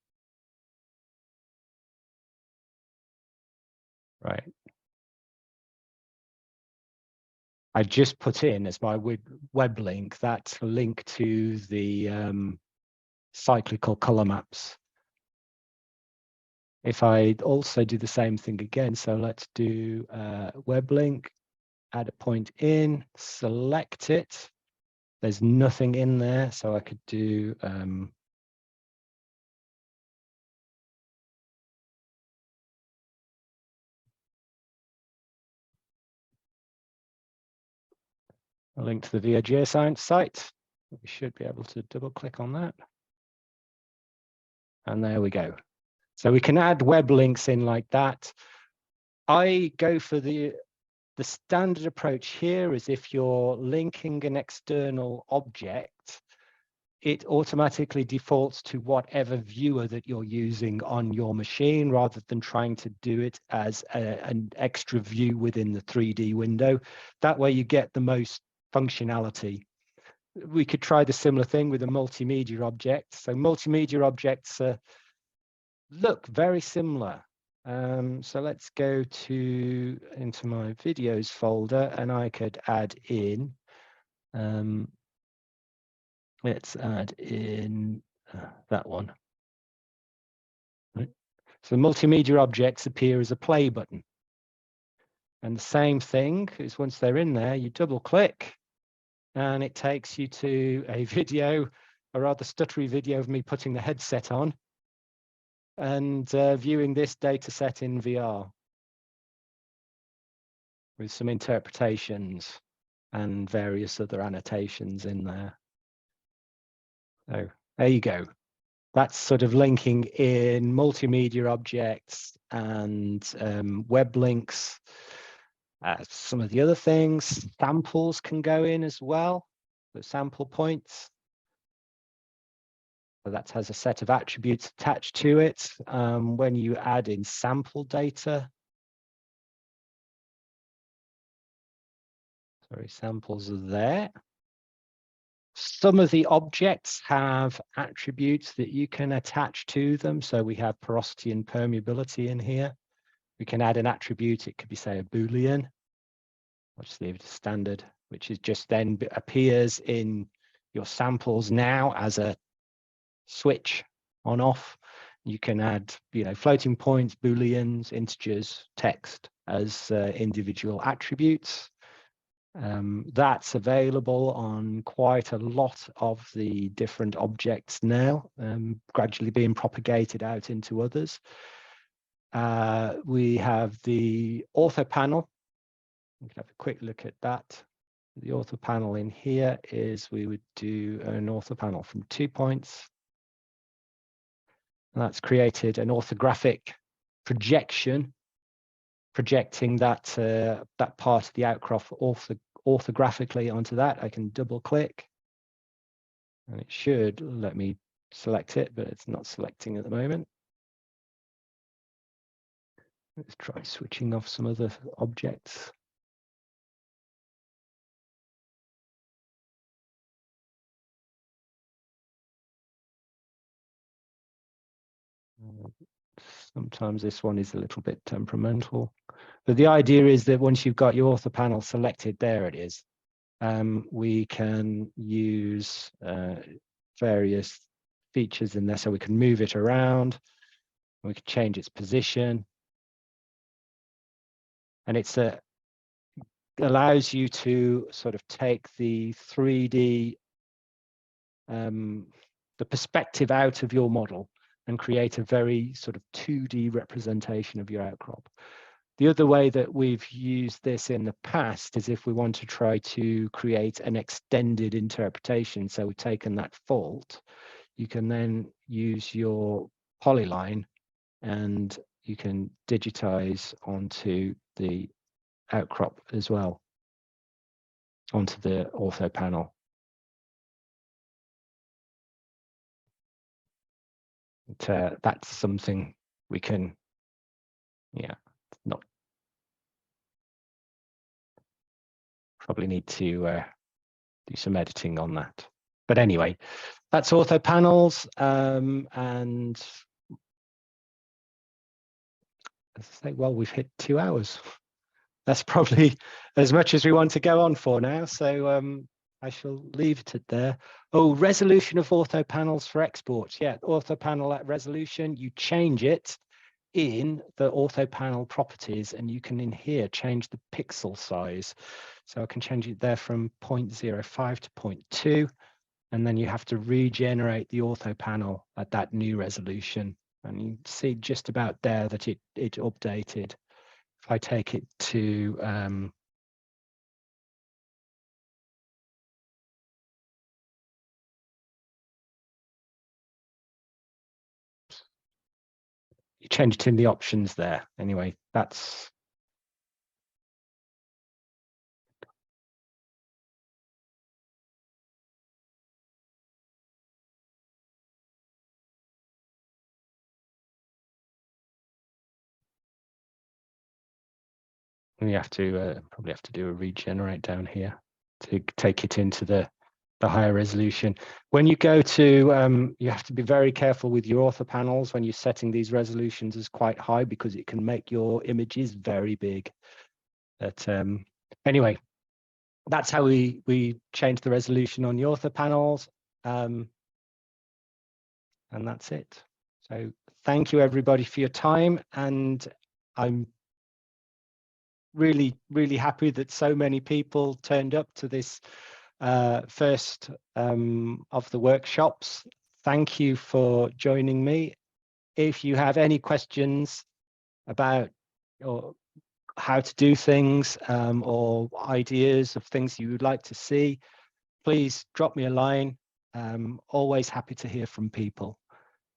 Right. I just put in as my web link that link to the cyclical color maps. If I also do the same thing again, so let's do web link, add a point in, select it. There's nothing in there, so I could do a link to the VRGScience site. We should be able to double click on that. And there we go. So we can add web links in like that. I go for the standard approach here is if you're linking an external object, it automatically defaults to whatever viewer that you're using on your machine, rather than trying to do it as an extra view within the 3D window. That way you get the most functionality. We could try the similar thing with a multimedia object. So multimedia objects look very similar. So let's go into my videos folder, and I could add in, let's add in that one. Right. So multimedia objects appear as a play button. And the same thing is, once they're in there, you double click and it takes you to a video, a rather stuttery video of me putting the headset on and viewing this data set in VR with some interpretations and various other annotations in there. So there you go. That's sort of linking in multimedia objects and web links. Some of the other things, samples can go in as well, the sample points. So that has a set of attributes attached to it. When you add in sample data, sorry, samples are there. Some of the objects have attributes that you can attach to them. So we have porosity and permeability in here. We can add an attribute. It could be, say, a Boolean. I'll just leave it as standard, which is just then appears in your samples now as a switch on off. You can add, floating points, Booleans, integers, text as individual attributes. That's available on quite a lot of the different objects now, gradually being propagated out into others. We have the author panel. We can have a quick look at that. The author panel in here is, we would do an author panel from 2 points. And that's created an orthographic projection, projecting that that part of the outcrop orthographically onto that. I can double click and it should let me select it, but it's not selecting at the moment. Let's try switching off some other objects. Sometimes this one is a little bit temperamental. But the idea is that once you've got your author panel selected, there it is. We can use various features in there, so we can move it around. We can change its position. and allows you to sort of take the 3D, the perspective out of your model and create a very sort of 2D representation of your outcrop. The other way that we've used this in the past is if we want to try to create an extended interpretation. So we've taken that fault, you can then use your polyline and you can digitize onto the outcrop as well, onto the ortho panel. That's something we can, probably need to do some editing on that. But anyway, that's ortho panels, and as I say, well, we've hit 2 hours. That's probably as much as we want to go on for now. So I shall leave it there. Oh, resolution of ortho panels for export. Yeah, ortho panel at resolution, you change it in the ortho panel properties, and you can in here change the pixel size. So I can change it there from 0.05 to 0.2, and then you have to regenerate the ortho panel at that new resolution. And you see just about there that it updated. If I take it to you change it in the options there. Anyway, that's we have to probably have to do a regenerate down here to take it into the higher resolution. When you go to, you have to be very careful with your ortho panels when you're setting these resolutions as quite high, because it can make your images very big. But anyway, that's how we change the resolution on the ortho panels, and that's it. So thank you everybody for your time, and I'm really, really happy that so many people turned up to this first of the workshops. Thank you for joining me. If you have any questions about or how to do things, or ideas of things you would like to see, please drop me a line. Always happy to hear from people.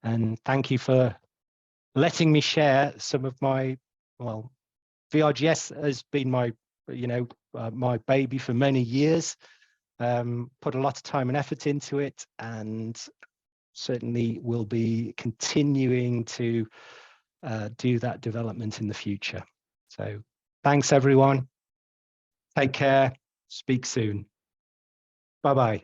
And thank you for letting me share some of my, well, VRGS has been my, my baby for many years. Put a lot of time and effort into it, and certainly will be continuing to do that development in the future. So thanks everyone. Take care. Speak soon. Bye-bye.